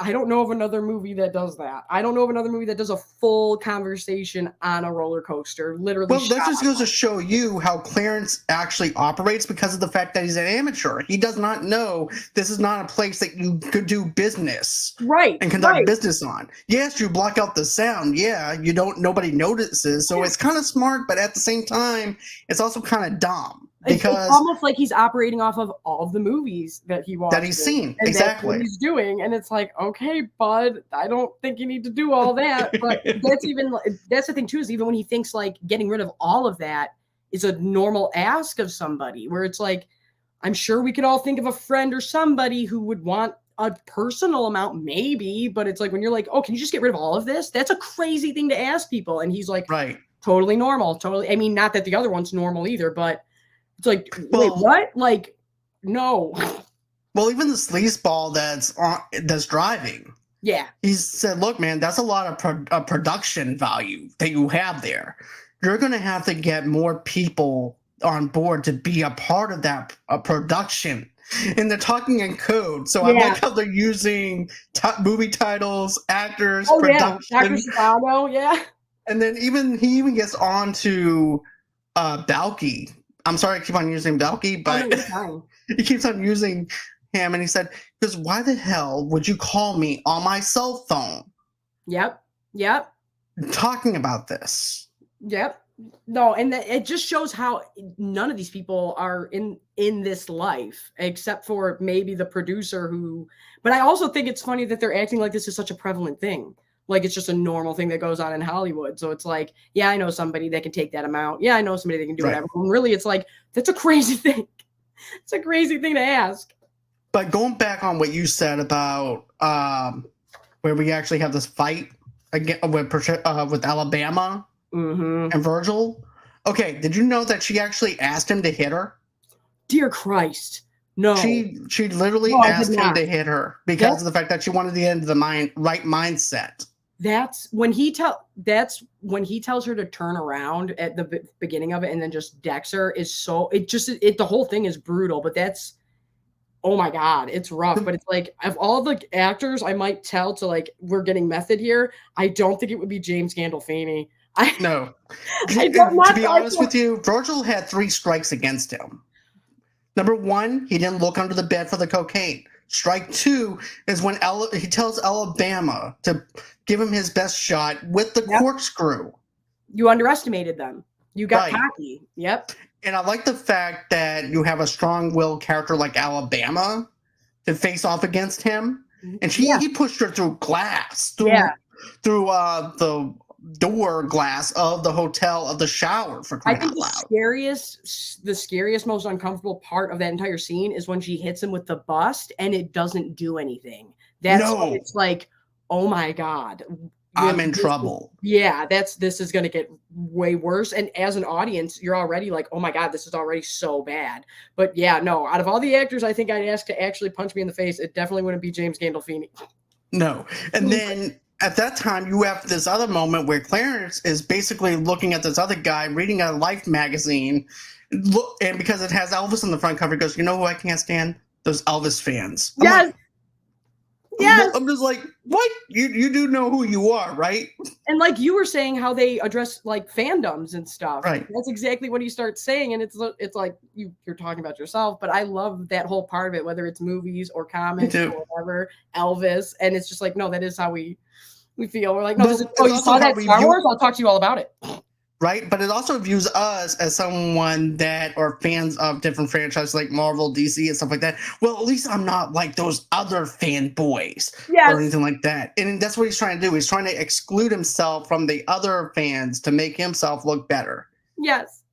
I don't know of another movie that does that. I don't know of another movie that does a full conversation on a roller coaster. Literally. Well, that just goes to show you how Clarence actually operates, because of the fact that he's an amateur. He does not know this is not a place that you could do business and conduct business on. Yes, you block out the sound. Yeah, nobody notices. So it's kind of smart, but at the same time, it's also kind of dumb. Because it's almost like he's operating off of all of the movies that he watched, that he's seen. And exactly that's what he's doing. And it's like, okay, bud, I don't think you need to do all that. But that's the thing too, is even when he thinks like getting rid of all of that is a normal ask of somebody, where it's like, I'm sure we could all think of a friend or somebody who would want a personal amount, maybe, but it's like, when you're like, oh, can you just get rid of all of this? That's a crazy thing to ask people. And he's like, totally normal. Totally. I mean, not that the other one's normal either, but it's like, wait, what? Like, no. Well, even the sleazeball that's driving. Yeah. He said, look, man, that's a lot of production value that you have there. You're going to have to get more people on board to be a part of that production. And they're talking in code. So I like how they're using movie titles, actors, production. Yeah. Dr. Chicago, And then he even gets on to Balky. I'm sorry I keep on using Balky, but he keeps on using him. And he said, because why the hell would you call me on my cell phone? Yep. Talking about this. Yep. No, and it just shows how none of these people are in this life, except for maybe the producer who, but I also think it's funny that they're acting like this is such a prevalent thing. Like it's just a normal thing that goes on in Hollywood. So it's like, yeah, I know somebody that can take that amount. Yeah, I know somebody that can do whatever. And really, it's like, that's a crazy thing. It's a crazy thing to ask. But going back on what you said about where we actually have this fight again with Alabama and Virgil. Okay, did you know that she actually asked him to hit her? Dear Christ. No. She literally asked him to hit her because of the fact that she wanted to get into the right mindset. That's when he tells her to turn around at the beginning of it and then just decks her is so the whole thing is brutal, but that's, oh my God, it's rough. But it's like, of all the actors I might tell to like, we're getting method here, I don't think it would be James Gandolfini. No. To be honest with you, Virgil had 3 strikes against him. Number 1, he didn't look under the bed for the cocaine. Strike two is when he tells Alabama to give him his best shot with the corkscrew. You underestimated them. You got Right. cocky. Yep. And I like the fact that you have a strong-willed character like Alabama to face off against him, and he pushed her through glass, through the door glass of the hotel of the shower. For crying out loud. The scariest, most uncomfortable part of that entire scene is when she hits him with the bust and it doesn't do anything. That's when it's like, oh my God. I'm in trouble. This is going to get way worse. And as an audience, you're already like, oh my God, this is already so bad. But yeah, no, out of all the actors I think I'd ask to actually punch me in the face, it definitely wouldn't be James Gandolfini. No. And then at that time, you have this other moment where Clarence is basically looking at this other guy reading a Life magazine. And because it has Elvis on the front cover, he goes, you know who I can't stand? Those Elvis fans. I'm just like, what? You do know who you are, right? And like you were saying how they address like fandoms and stuff. Right. That's exactly what he starts saying. And it's like you're talking about yourself, but I love that whole part of it, whether it's movies or comics or whatever, Elvis. And it's just like, no, that is how we feel. We're like, no, you saw that Star Wars? I'll talk to you all about it. Right, but it also views us as someone that are fans of different franchises like Marvel, DC, and stuff like that. Well, at least I'm not like those other fanboys or anything like that. And that's what he's trying to do. He's trying to exclude himself from the other fans to make himself look better. Yes.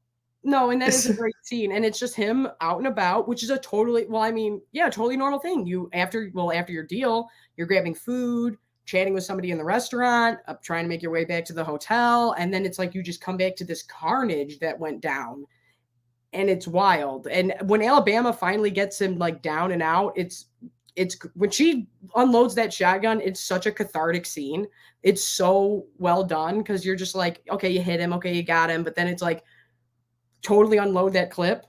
No, and that is a great scene. And it's just him out and about, which is a totally normal thing. After your deal, you're grabbing food, chatting with somebody in the restaurant, trying to make your way back to the hotel. And then it's like you just come back to this carnage that went down. And it's wild. And when Alabama finally gets him like down and out, it's when she unloads that shotgun, it's such a cathartic scene. It's so well done because you're just like, okay, you hit him, okay, you got him. But then it's like totally unload that clip.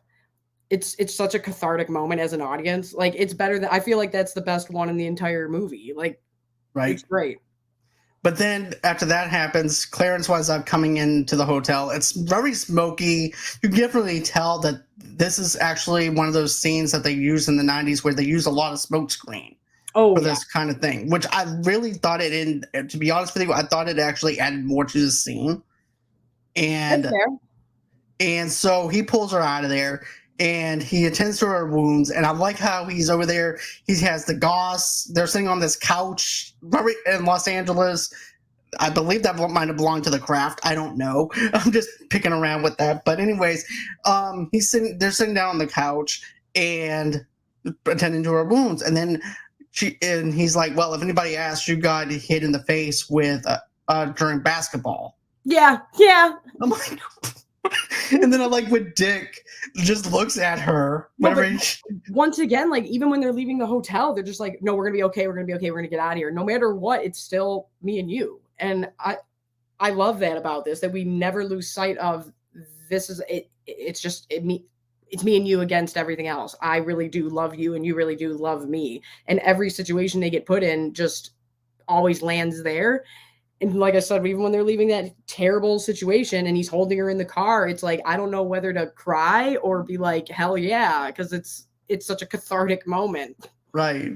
It's such a cathartic moment as an audience. Like it's better than I feel like that's the best one in the entire movie. Like right. It's great. But then after that happens, Clarence winds up coming into the hotel. It's very smoky. You can definitely tell that this is actually one of those scenes that they use in the 90s where they use a lot of smoke screen for this kind of thing, which I really thought it in, to be honest with you, I thought it actually added more to the scene. And so he pulls her out of there. And he attends to her wounds, and I like how he's over there. He has the gauze. They're sitting on this couch in Los Angeles. I believe that might have belonged to the Craft. I don't know. I'm just picking around with that. But anyways, they're sitting down on the couch and attending to her wounds. And then he's like, well, if anybody asks, you got hit in the face with during basketball. Yeah. I'm like, and then I like when Dick just looks at her. Once again, like even when they're leaving the hotel, they're just like, no, we're gonna be okay. We're gonna get out of here. No matter what, it's still me and you. And I love that about this, that we never lose sight of this is it. It's me and you against everything else. I really do love you and you really do love me. And every situation they get put in just always lands there. And like I said, even when they're leaving that terrible situation and he's holding her in the car, it's like, I don't know whether to cry or be like, hell yeah, because it's such a cathartic moment. Right.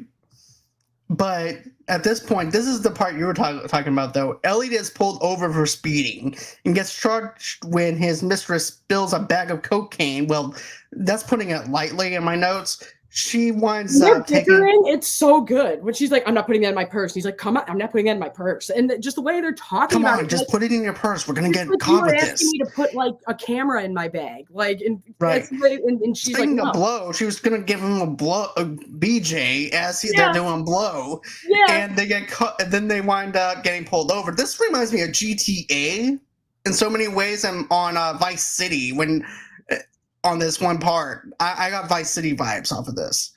But at this point, this is the part you were talking about, though. Elliot is pulled over for speeding and gets charged when his mistress spills a bag of cocaine. Well, that's putting it lightly in my notes. She winds up taking. It's so good when she's like, "I'm not putting that in my purse." And he's like, "Come on, I'm not putting that in my purse." And just the way they're talking about it, just put it in your purse. We're gonna get caught with this. Asking me to put like a camera in my bag, like, and right. And she's Speaking like, of blow, she was gonna give him a BJ as they're doing blow. Yeah. And they get caught, and then they wind up getting pulled over. This reminds me of GTA in so many ways. I'm on Vice City when. On this one part, I got Vice City vibes off of this.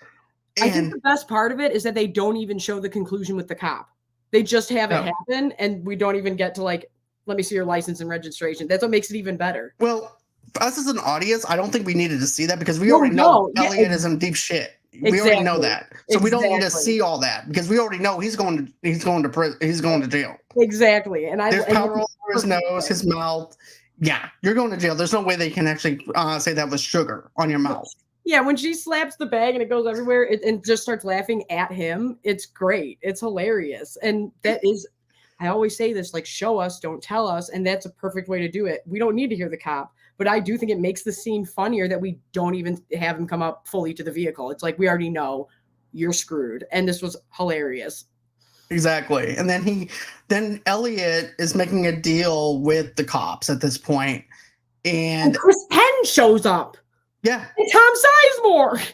And I think the best part of it is that they don't even show the conclusion with the cop. They just have it happen, and we don't even get to like, let me see your license and registration. That's what makes it even better. Well, for us as an audience, I don't think we needed to see that because we already know Elliot is in deep shit. We already know that, so we don't need to see all that because we already know he's going to prison. He's going to jail. Exactly, and there's powder all over his nose, his mouth. Yeah, you're going to jail. There's no way they can actually say that was sugar on your mouth. Yeah, when she slaps the bag and it goes everywhere and just starts laughing at him, it's great. It's hilarious. And that is, I always say this, like, show us, don't tell us. And that's a perfect way to do it. We don't need to hear the cop, but I do think it makes the scene funnier that we don't even have him come up fully to the vehicle. It's like, we already know you're screwed. And this was hilarious. Exactly. And then Elliot is making a deal with the cops at this point. And Chris Penn shows up. Yeah. And Tom Sizemore.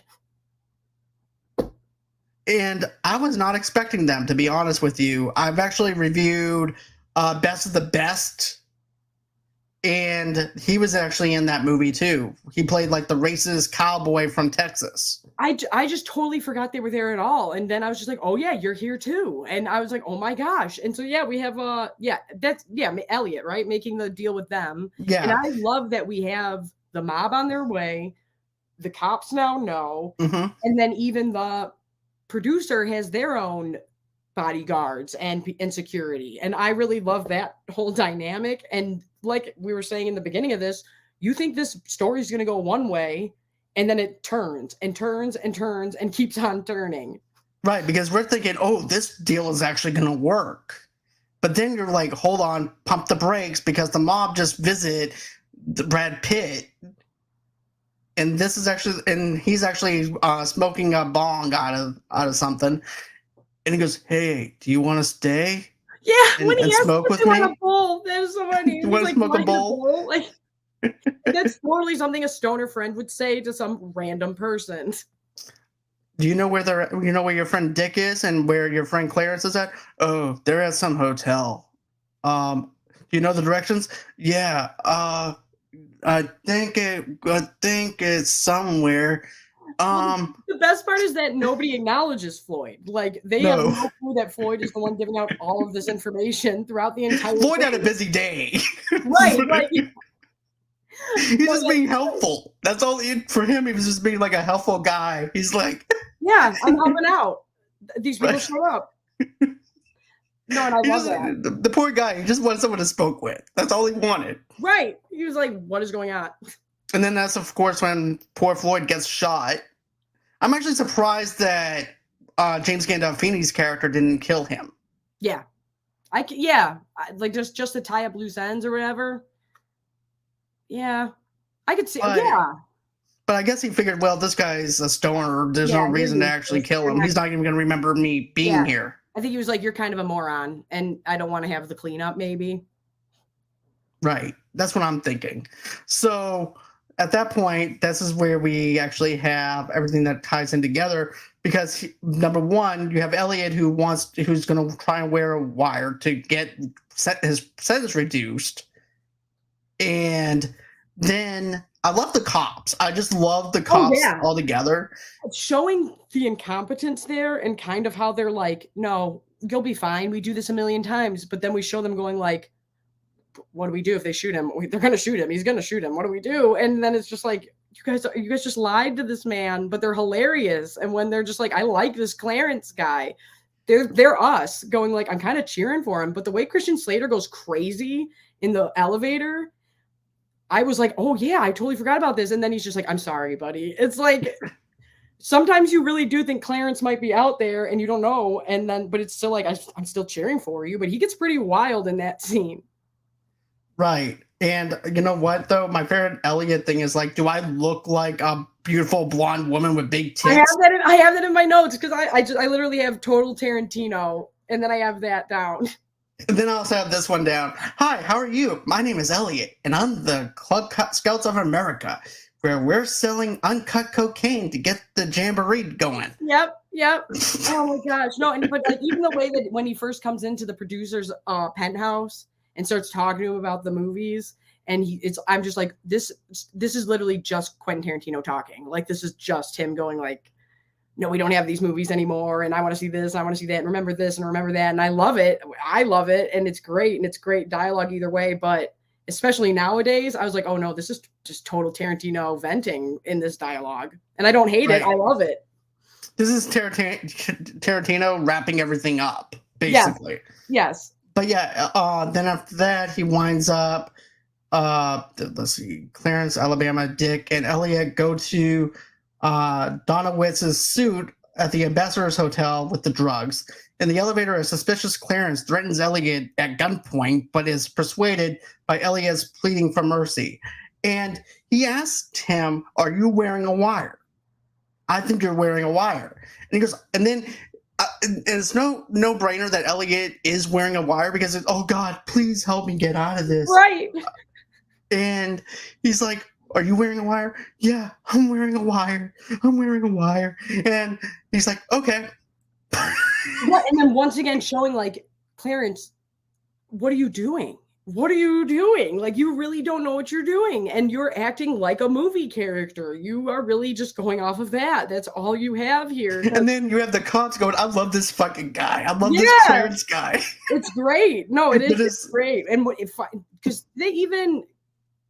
And I was not expecting them, to be honest with you. I've actually reviewed Best of the Best, and he was actually in that movie too. He played like the racist cowboy from Texas. I just totally forgot they were there at all. And then I was just like, oh yeah, you're here too. And I was like, oh my gosh. And so yeah, we have Elliot, right? Making the deal with them. Yeah. And I love that we have the mob on their way. The cops now know. Mm-hmm. And then even the producer has their own bodyguards and security. And I really love that whole dynamic. And like we were saying in the beginning of this, you think this story is going to go one way, and then it turns and turns and turns and keeps on turning. Right, because we're thinking, oh, this deal is actually going to work. But then you're like, hold on, pump the brakes, because the mob just visited Brad Pitt. And this is actually, and he's actually smoking a bong out of something. And he goes, hey, do you want to stay? Yeah, when he asked smoke with me? A bowl, that is so funny. You want to smoke a bowl? Like, that's totally something a stoner friend would say to some random person. Do you know where your friend Dick is and where your friend Clarence is at? Oh, they're at some hotel. Do you know the directions? Yeah. I think it's somewhere. The best part is that nobody acknowledges Floyd. Like, they have no clue that Floyd is the one giving out all of this information throughout the entire Floyd thing. had a busy day. Right. Like, he's just being helpful. That's all for him. He was just being like a helpful guy. He's like, yeah, I'm helping out. These people show up. No, and I love that. The poor guy, he just wanted someone to spoke with. That's all he wanted. Right. He was like, what is going on? And then that's, of course, when poor Floyd gets shot. I'm actually surprised that James Gandolfini's character didn't kill him. Yeah. Like just to tie up loose ends or whatever. Yeah. I could see. Yeah. But I guess he figured, well, this guy's a stoner. There's no reason to actually kill him. He's not even going to remember me being here. I think he was like, you're kind of a moron, and I don't want to have the cleanup, maybe. Right. That's what I'm thinking. So at that point, this is where we actually have everything that ties in together, because number one, you have Elliot who's going to try and wear a wire to get his sentence reduced. And then I love the cops. I just love the cops altogether. Showing the incompetence there and kind of how they're like, no, you'll be fine. We do this a million times. But then we show them going like, what do we do if they shoot him? They're going to shoot him. He's going to shoot him. What do we do? And then it's just like, you guys just lied to this man, but they're hilarious. And when they're just like, I like this Clarence guy, they're us going like, I'm kind of cheering for him. But the way Christian Slater goes crazy in the elevator, I was like, oh yeah, I totally forgot about this. And then he's just like, I'm sorry, buddy. It's like, sometimes you really do think Clarence might be out there and you don't know. And then, but it's still like, I'm still cheering for you. But he gets pretty wild in that scene. Right. And you know what, though? My favorite Elliot thing is like, do I look like a beautiful blonde woman with big tits? I have that in my notes because I literally have total Tarantino. And then I have that down. And then I also have this one down. Hi, how are you? My name is Elliot, and I'm the Club Scouts of America, where we're selling uncut cocaine to get the jamboree going. Yep. Oh my gosh. No, but like, even the way that when he first comes into the producer's penthouse and starts talking to him about the movies, and I'm just like, this is literally just Quentin Tarantino talking. Like, this is just him going like, no, we don't have these movies anymore, and I want to see this, and I want to see that, and remember this, and remember that, and I love it, and it's great dialogue either way, but especially nowadays, I was like, oh no, this is just total Tarantino venting in this dialogue, and I don't hate it, I love it. This is Tarantino wrapping everything up, basically. Yes. But yeah, then after that, he winds up, let's see, Clarence, Alabama, Dick, and Elliot go to Donowitz's suit at the ambassador's hotel with the drugs. In the elevator, a suspicious Clarence threatens Elliot at gunpoint, but is persuaded by Elliot's pleading for mercy. And he asked him, "Are you wearing a wire?" "I think you're wearing a wire." And he goes, and then and it's no brainer that Elliot is wearing a wire because it's, "Oh God, please help me get out of this." Right. And he's like, "Are you wearing a wire?" "Yeah, I'm wearing a wire. I'm wearing a wire." And he's like, "Okay." What? And then once again showing like, Clarence, what are you doing? What are you doing? Like, you really don't know what you're doing, and you're acting like a movie character. You are really just going off of that. That's all you have here. And then you have the cops going, "I love this fucking guy. I love this Clarence guy." It's great. No, it is. It's great. And because they even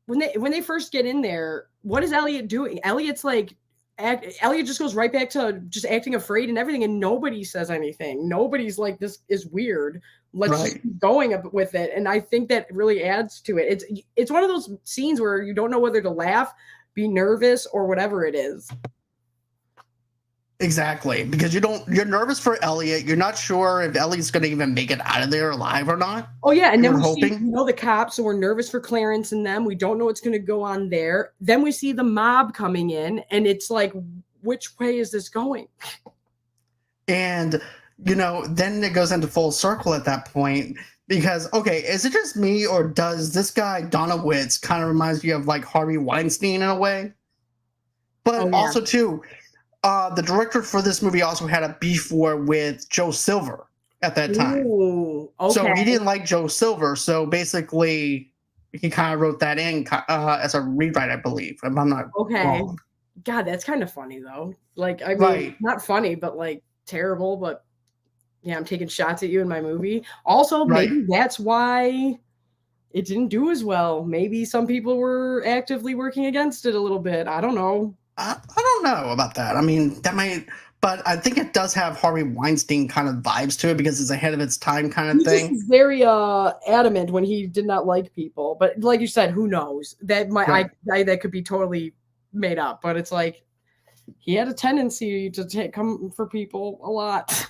when they first get in there, what is Elliot doing? Elliot's like, Elliot just goes right back to just acting afraid and everything, and nobody says anything. Nobody's like, "This is weird. Let's just keep going with it." And I think that really adds to it. It's one of those scenes where you don't know whether to laugh, be nervous, or whatever it is. Exactly, because you're nervous for Elliot. You're not sure if Elliot's going to even make it out of there alive or not. Oh yeah, and then we hoping. see, the cops, so we're nervous for Clarence and them. We don't know what's going to go on there. Then we see the mob coming in, and it's like, which way is this going? And then it goes into full circle at that point because, okay, is it just me or does this guy Donowitz kind of reminds me of like Harvey Weinstein in a way? But also too, the director for this movie also had a beef war with Joe Silver at that time. Ooh, okay. So he didn't like Joe Silver. So basically, he kind of wrote that in as a rewrite, I believe. If I'm not wrong. God, that's kind of funny though. Like, I mean, not funny, but like terrible. But yeah, I'm taking shots at you in my movie. Also, maybe that's why it didn't do as well. Maybe some people were actively working against it a little bit. I don't know. I don't know about that. I mean, that might, but I think it does have Harvey Weinstein kind of vibes to it because it's ahead of its time kind of thing. He's very adamant when he did not like people, but like you said, who knows? That that could be totally made up. But it's like he had a tendency to come for people a lot.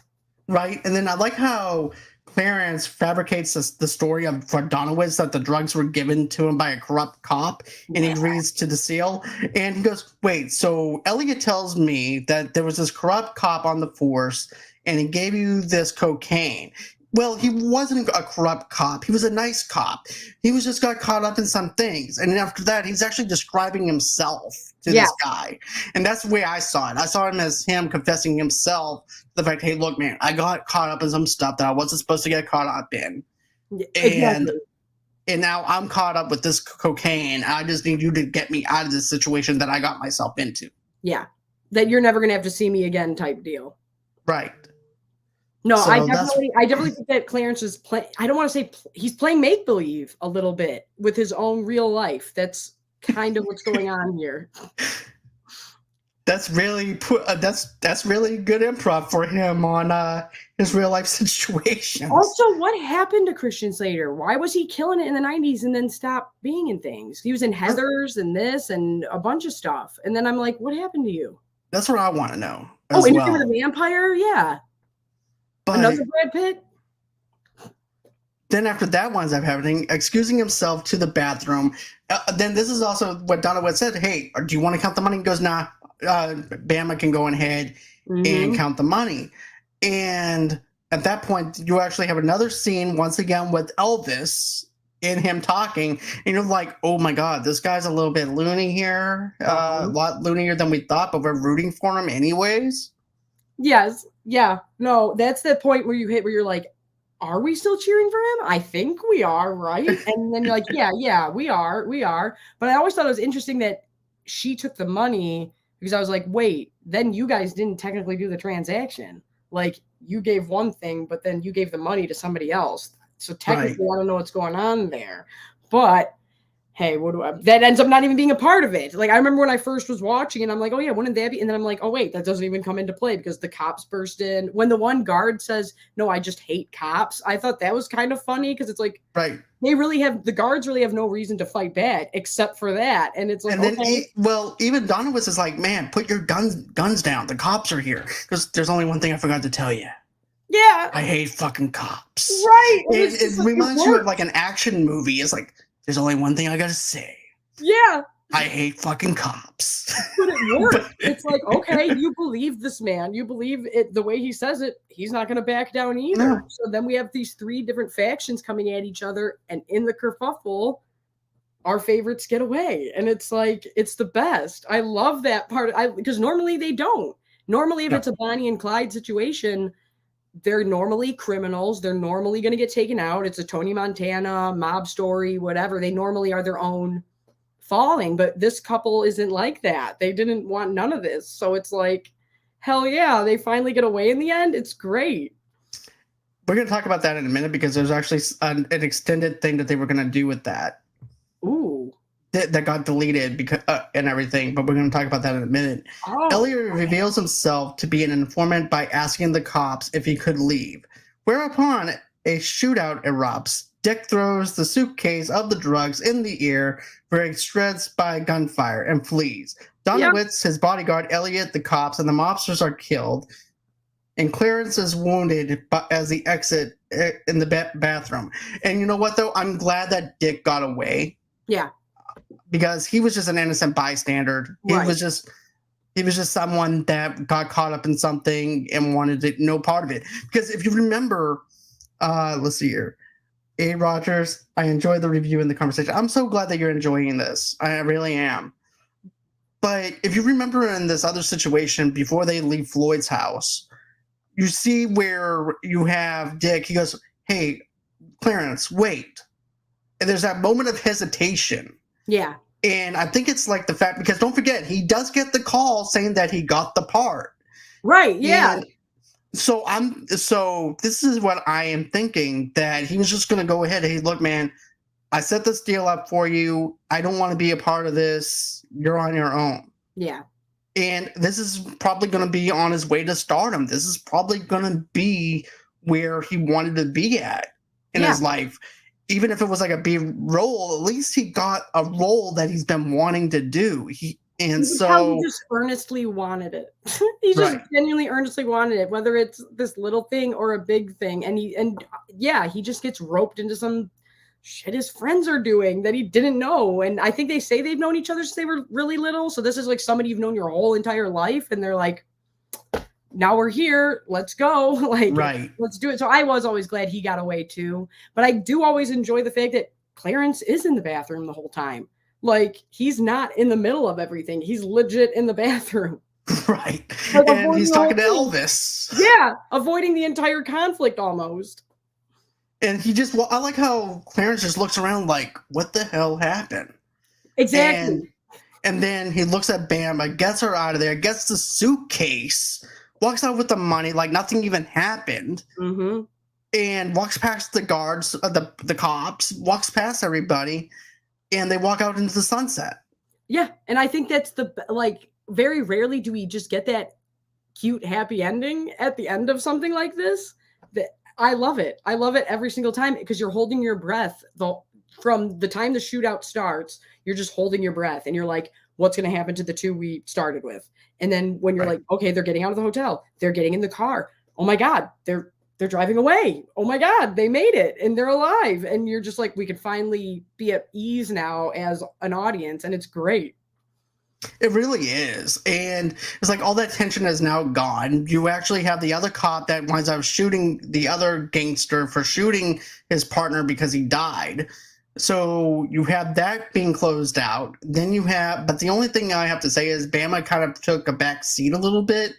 Right, and then I like how Clarence fabricates the story for Donowitz that the drugs were given to him by a corrupt cop, and he agrees to the deal. And he goes, "Wait, so Elliot tells me that there was this corrupt cop on the force, and he gave you this cocaine." Well, he wasn't a corrupt cop. He was a nice cop. He was just got caught up in some things. And after that, he's actually describing himself to this guy. And that's the way I saw it. I saw him as him confessing himself to the fact, "Hey, look, man, I got caught up in some stuff that I wasn't supposed to get caught up in. And now I'm caught up with this cocaine. I just need you to get me out of this situation that I got myself into." Yeah. That you're never going to have to see me again type deal. Right. No, so I definitely think that Clarence is playing. I don't want to say he's playing make believe a little bit with his own real life. That's kind of what's going on here. That's really that's really good improv for him on his real life situation. Also, what happened to Christian Slater? Why was he killing it in the 90s and then stopped being in things? He was in Heathers and this and a bunch of stuff. And then I'm like, what happened to you? That's what I want to know. Interview with the Vampire? Yeah. But another Brad Pitt? Then after that winds up happening, excusing himself to the bathroom. Then this is also what Donowitz said. "Hey, do you want to count the money?" He goes, "Nah, Bama can go ahead and count the money." And at that point, you actually have another scene once again with Elvis and him talking. And you're like, "Oh my God, this guy's a little bit loony here. A lot loonier than we thought, but we're rooting for him anyways." Yes. Yeah. No, that's the point where you're like, are we still cheering for him? I think we are, right? And then you're like, yeah, we are. But I always thought it was interesting that she took the money because I was like, wait, then you guys didn't technically do the transaction. Like, you gave one thing, but then you gave the money to somebody else. So technically, I don't know what's going on there. But hey, what do I, that ends up not even being a part of it. Like, I remember when I first was watching and I'm like, oh yeah, wouldn't that be? And then I'm like, oh wait, that doesn't even come into play because the cops burst in. When the one guard says, no, I just hate cops. I thought that was kind of funny because it's like, right. The guards really have no reason to fight back except for that. And it's like, and then, okay. even Donowitz is like, man, put your guns down. The cops are here. Because there's only one thing I forgot to tell you. Yeah. I hate fucking cops. Right. It reminds you of like an action movie. It's like, there's only one thing I gotta say. Yeah. I hate fucking cops. But it works. It's like, okay, you believe this man. You believe it the way he says it. He's not going to back down either. No. So then we have these 3 different factions coming at each other. And in the kerfuffle, our favorites get away. And it's like, it's the best. I love that part. Because normally they don't. Normally, if it's a Bonnie and Clyde situation, they're normally criminals. They're normally going to get taken out. It's a Tony Montana mob story, whatever. They normally are their own falling, but this couple isn't like that. They didn't want none of this. So it's like, hell yeah, they finally get away in the end. It's great. We're going to talk about that in a minute because there's actually an extended thing that they were going to do with that. Ooh. That got deleted because and everything, but we're going to talk about that in a minute. Elliot reveals himself to be an informant by asking the cops if he could leave, whereupon a shootout erupts. Dick throws the suitcase of the drugs in the air, where it shreds by gunfire and flees. Donowitz, his bodyguard, Elliot, the cops, and the mobsters are killed, and Clarence is wounded as he exit in the bathroom. And you know what, though? I'm glad that Dick got away. Yeah. Because he was just an innocent bystander. He was just someone that got caught up in something and wanted to no part of it. Because if you remember, let's see here. A. Rogers, I enjoyed the review and the conversation. I'm so glad that you're enjoying this. I really am. But if you remember in this other situation, before they leave Floyd's house, you see where you have Dick. He goes, hey, Clarence, wait. And there's that moment of hesitation. Yeah. And I think it's like the fact, because don't forget, he does get the call saying that he got the part. Right, yeah. And so this is what I am thinking, that he was just going to go ahead. Hey, look, man, I set this deal up for you. I don't want to be a part of this. You're on your own. Yeah. And this is probably going to be on his way to stardom. This is probably going to be where he wanted to be at in his life. Even if it was like a B role, at least he got a role that he's been wanting to do. He just earnestly wanted it. He just genuinely earnestly wanted it, whether it's this little thing or a big thing. And he just gets roped into some shit his friends are doing that he didn't know. And I think they say they've known each other since they were really little. So this is like somebody you've known your whole entire life. And they're like, now we're here. Let's go. Let's do it. So I was always glad he got away too. But I do always enjoy the fact that Clarence is in the bathroom the whole time. Like, he's not in the middle of everything. He's legit in the bathroom. Right. Like, and he's talking to Elvis. Yeah. Avoiding the entire conflict almost. And I like how Clarence just looks around like, what the hell happened? Exactly. And then he looks at Bama, gets her out of there, gets the suitcase, walks out with the money like nothing even happened, and walks past the guards, the cops, walks past everybody, and they walk out into the sunset. Yeah, and I think that's very rarely do we just get that cute, happy ending at the end of something like this. I love it. I love it every single time because you're holding your breath from the time the shootout starts. You're just holding your breath, and you're like, what's going to happen to the 2 we started with? And then when you're like, okay, they're getting out of the hotel, they're getting in the car. Oh my God, they're driving away. Oh my God, they made it and they're alive. And you're just like, we can finally be at ease now as an audience. And it's great. It really is. And it's like all that tension is now gone. You actually have the other cop that winds up shooting the other gangster for shooting his partner because he died. So you have that being closed out. Then but the only thing I have to say is Bama kind of took a back seat a little bit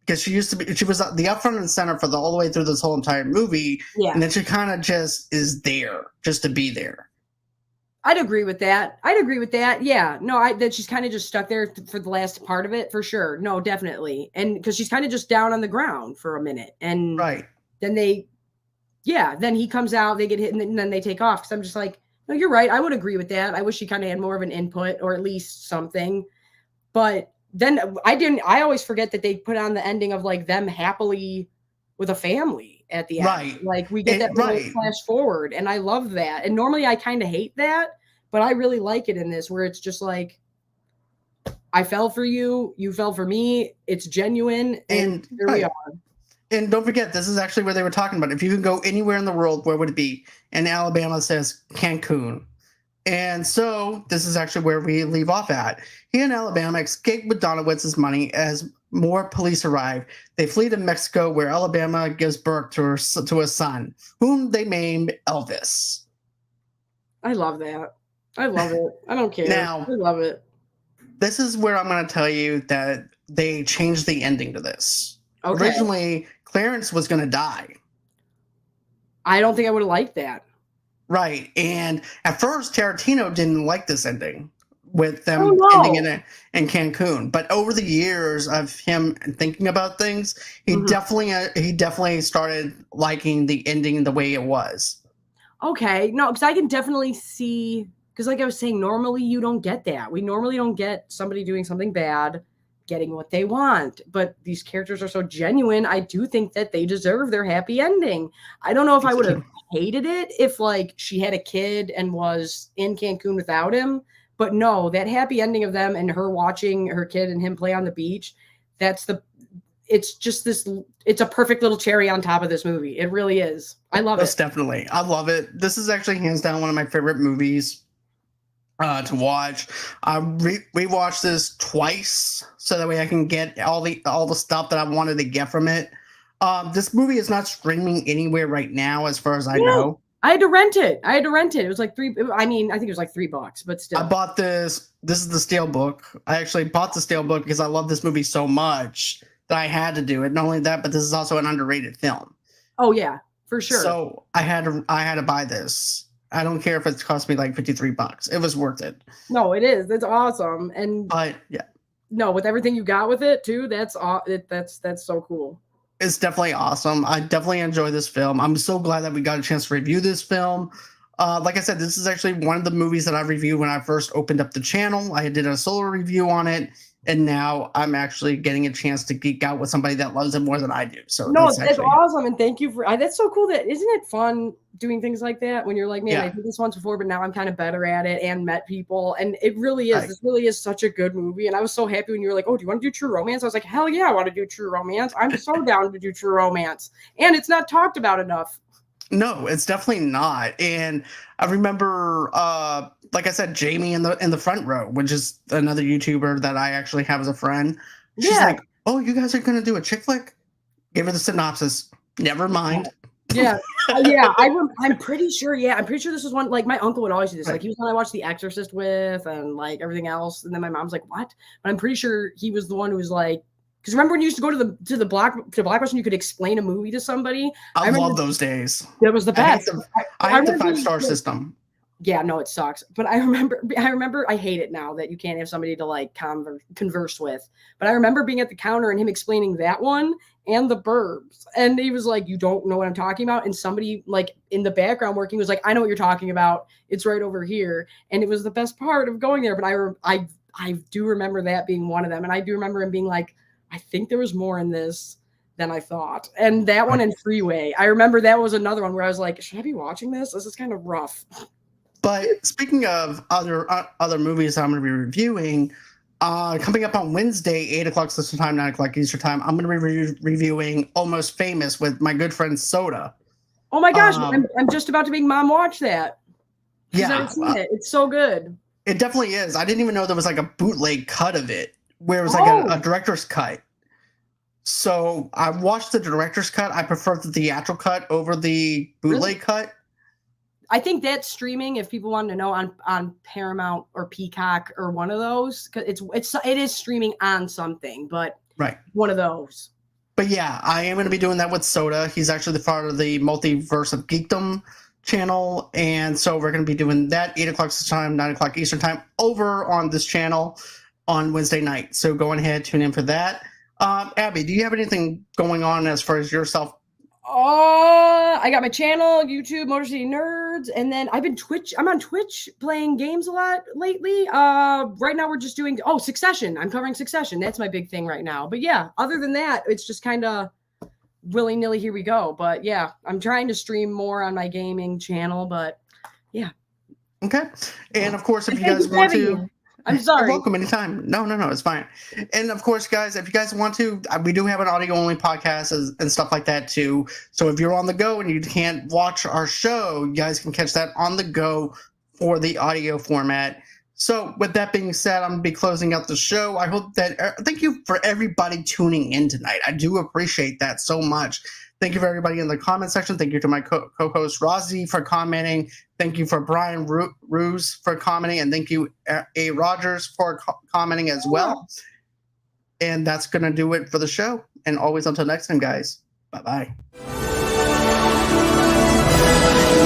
because she was the upfront and center for all the way through this whole entire movie. Yeah. And then she kind of just is there just to be there. I'd agree with that. Yeah. No, that she's kind of just stuck there for the last part of it for sure. No, definitely. And because she's kind of just down on the ground for a minute. And then then he comes out, they get hit, and then they take off. Because I'm just like, No, you're right. I would agree with that. I wish she kind of had more of an input or at least something. But then I always forget that they put on the ending of like them happily with a family at the end. Right. Like we get that little Right. flash forward, and I love that. And normally I kind of hate that, but I really like it in this where it's just like, I fell for you, you fell for me. It's genuine, and here we are. And don't forget, this is actually where they were talking about. If you could go anywhere in the world, where would it be? And Alabama says Cancun. And so this is actually where we leave off at. He and Alabama escape with Donowitz's money as more police arrive. They flee to Mexico, where Alabama gives birth to a son, whom they named Elvis. I love that. I love it. I don't care. Now, I love it. This is where I'm going to tell you that they changed the ending to this. Okay. Originally, Clarence was going to die. I don't think I would have liked that. Right. And at first, Tarantino didn't like this ending with them ending in Cancun. But over the years of him thinking about things, he definitely started liking the ending the way it was. Okay. No, because I can definitely see, because like I was saying, normally you don't get that. We normally don't get somebody doing something bad getting what they want, but these characters are so genuine. I do think that they deserve their happy ending. I don't know if I would have hated it if like she had a kid and was in Cancun without him, but no, that happy ending of them and her watching her kid and him play on the beach, it's just this, it's a perfect little cherry on top of this movie. It really is. I love it. Definitely. I love it. This is actually hands down one of my favorite movies to watch. I rewatched this twice so that way I can get all the stuff that I wanted to get from it. This movie is not streaming anywhere right now, as far as I know. I had to rent it. It was like I think it was like $3, but still. I bought this. This is the Steelbook. I actually bought the Steelbook because I love this movie so much that I had to do it. Not only that, but this is also an underrated film. Oh yeah, for sure. So I had to buy this. I don't care if it's cost me like $53. It was worth it. No, it is. That's awesome. But yeah. No, with everything you got with it too, that's so cool. It's definitely awesome. I definitely enjoy this film. I'm so glad that we got a chance to review this film. Like I said, this is actually one of the movies that I reviewed when I first opened up the channel. I did a solo review on it, and now I'm actually getting a chance to geek out with somebody that loves it more than I do. So no, that's awesome, and thank you for that's so cool. That isn't it fun doing things like that when you're like, man, I did this once before, but now I'm kind of better at it and met people, and it really is. Right. This really is such a good movie, and I was so happy when you were like, oh, do you want to do True Romance? I was like, hell yeah, I want to do True Romance. I'm so down to do True Romance, and it's not talked about enough. No, it's definitely not. And I remember, like I said, Jamie in the front row, which is another YouTuber that I actually have as a friend. She's like, "Oh, you guys are gonna do a chick flick? Give her the synopsis. Never mind." Yeah, yeah. I'm pretty sure. Yeah, I'm pretty sure this was one. Like my uncle would always do this. Like he was one I watched The Exorcist with, and like everything else. And then my mom's like, "What?" But I'm pretty sure he was the one who was like. Because remember when you used to go to the Blockbuster and you could explain a movie to somebody? I love those days. That was the best. I had the 5-star system. Yeah, no, it sucks. But I remember I hate it now that you can't have somebody to like converse with. But I remember being at the counter and him explaining that one and The Burbs. And he was like, you don't know what I'm talking about? And somebody like in the background working was like, I know what you're talking about. It's right over here. And it was the best part of going there. But I do remember that being one of them. And I do remember him being like, I think there was more in this than I thought. And that one in Freeway, I remember that was another one where I was like, should I be watching this? This is kind of rough. But speaking of other movies I'm going to be reviewing, coming up on Wednesday, 8 o'clock Central Time, 9 o'clock Eastern Time, I'm going to be reviewing Almost Famous with my good friend Soda. Oh my gosh, I'm just about to make Mom watch that. Yeah. I haven't seen it. It's so good. It definitely is. I didn't even know there was like a bootleg cut of it, where it was like a director's cut. So I watched the director's cut. I prefer the theatrical cut over the bootleg cut. I think that's streaming. If people want to know on Paramount or Peacock or one of those, because it is streaming on something, but one of those. But yeah, I am going to be doing that with Soda. He's actually the part of the Multiverse of Geekdom channel, and so we're going to be doing that 8 o'clock Central Time, 9 o'clock Eastern Time over on this channel on Wednesday night. So go ahead, tune in for that. Abby, do you have anything going on as far as yourself I got my channel, YouTube, Motor City Nerds, and then I'm on Twitch playing games a lot lately. Right now we're just doing Succession. I'm covering Succession. That's my big thing right now. But yeah, other than that, it's just kind of willy-nilly, here we go. But yeah, I'm trying to stream more on my gaming channel, but yeah. Okay. And of course, if you guys want to, I'm sorry. You're welcome anytime. No, it's fine. And of course, guys, if you guys want to, we do have an audio-only podcast and stuff like that too. So if you're on the go and you can't watch our show, you guys can catch that on the go for the audio format. So with that being said, I'm going to be closing out the show. I hope that thank you for everybody tuning in tonight. I do appreciate that so much. Thank you for everybody in the comment section. Thank you to my co-host Rozzy for commenting. Thank you for Brian Ruse for commenting. And thank you, A. Rogers, for commenting as well. And that's going to do it for the show. And always until next time, guys. Bye-bye.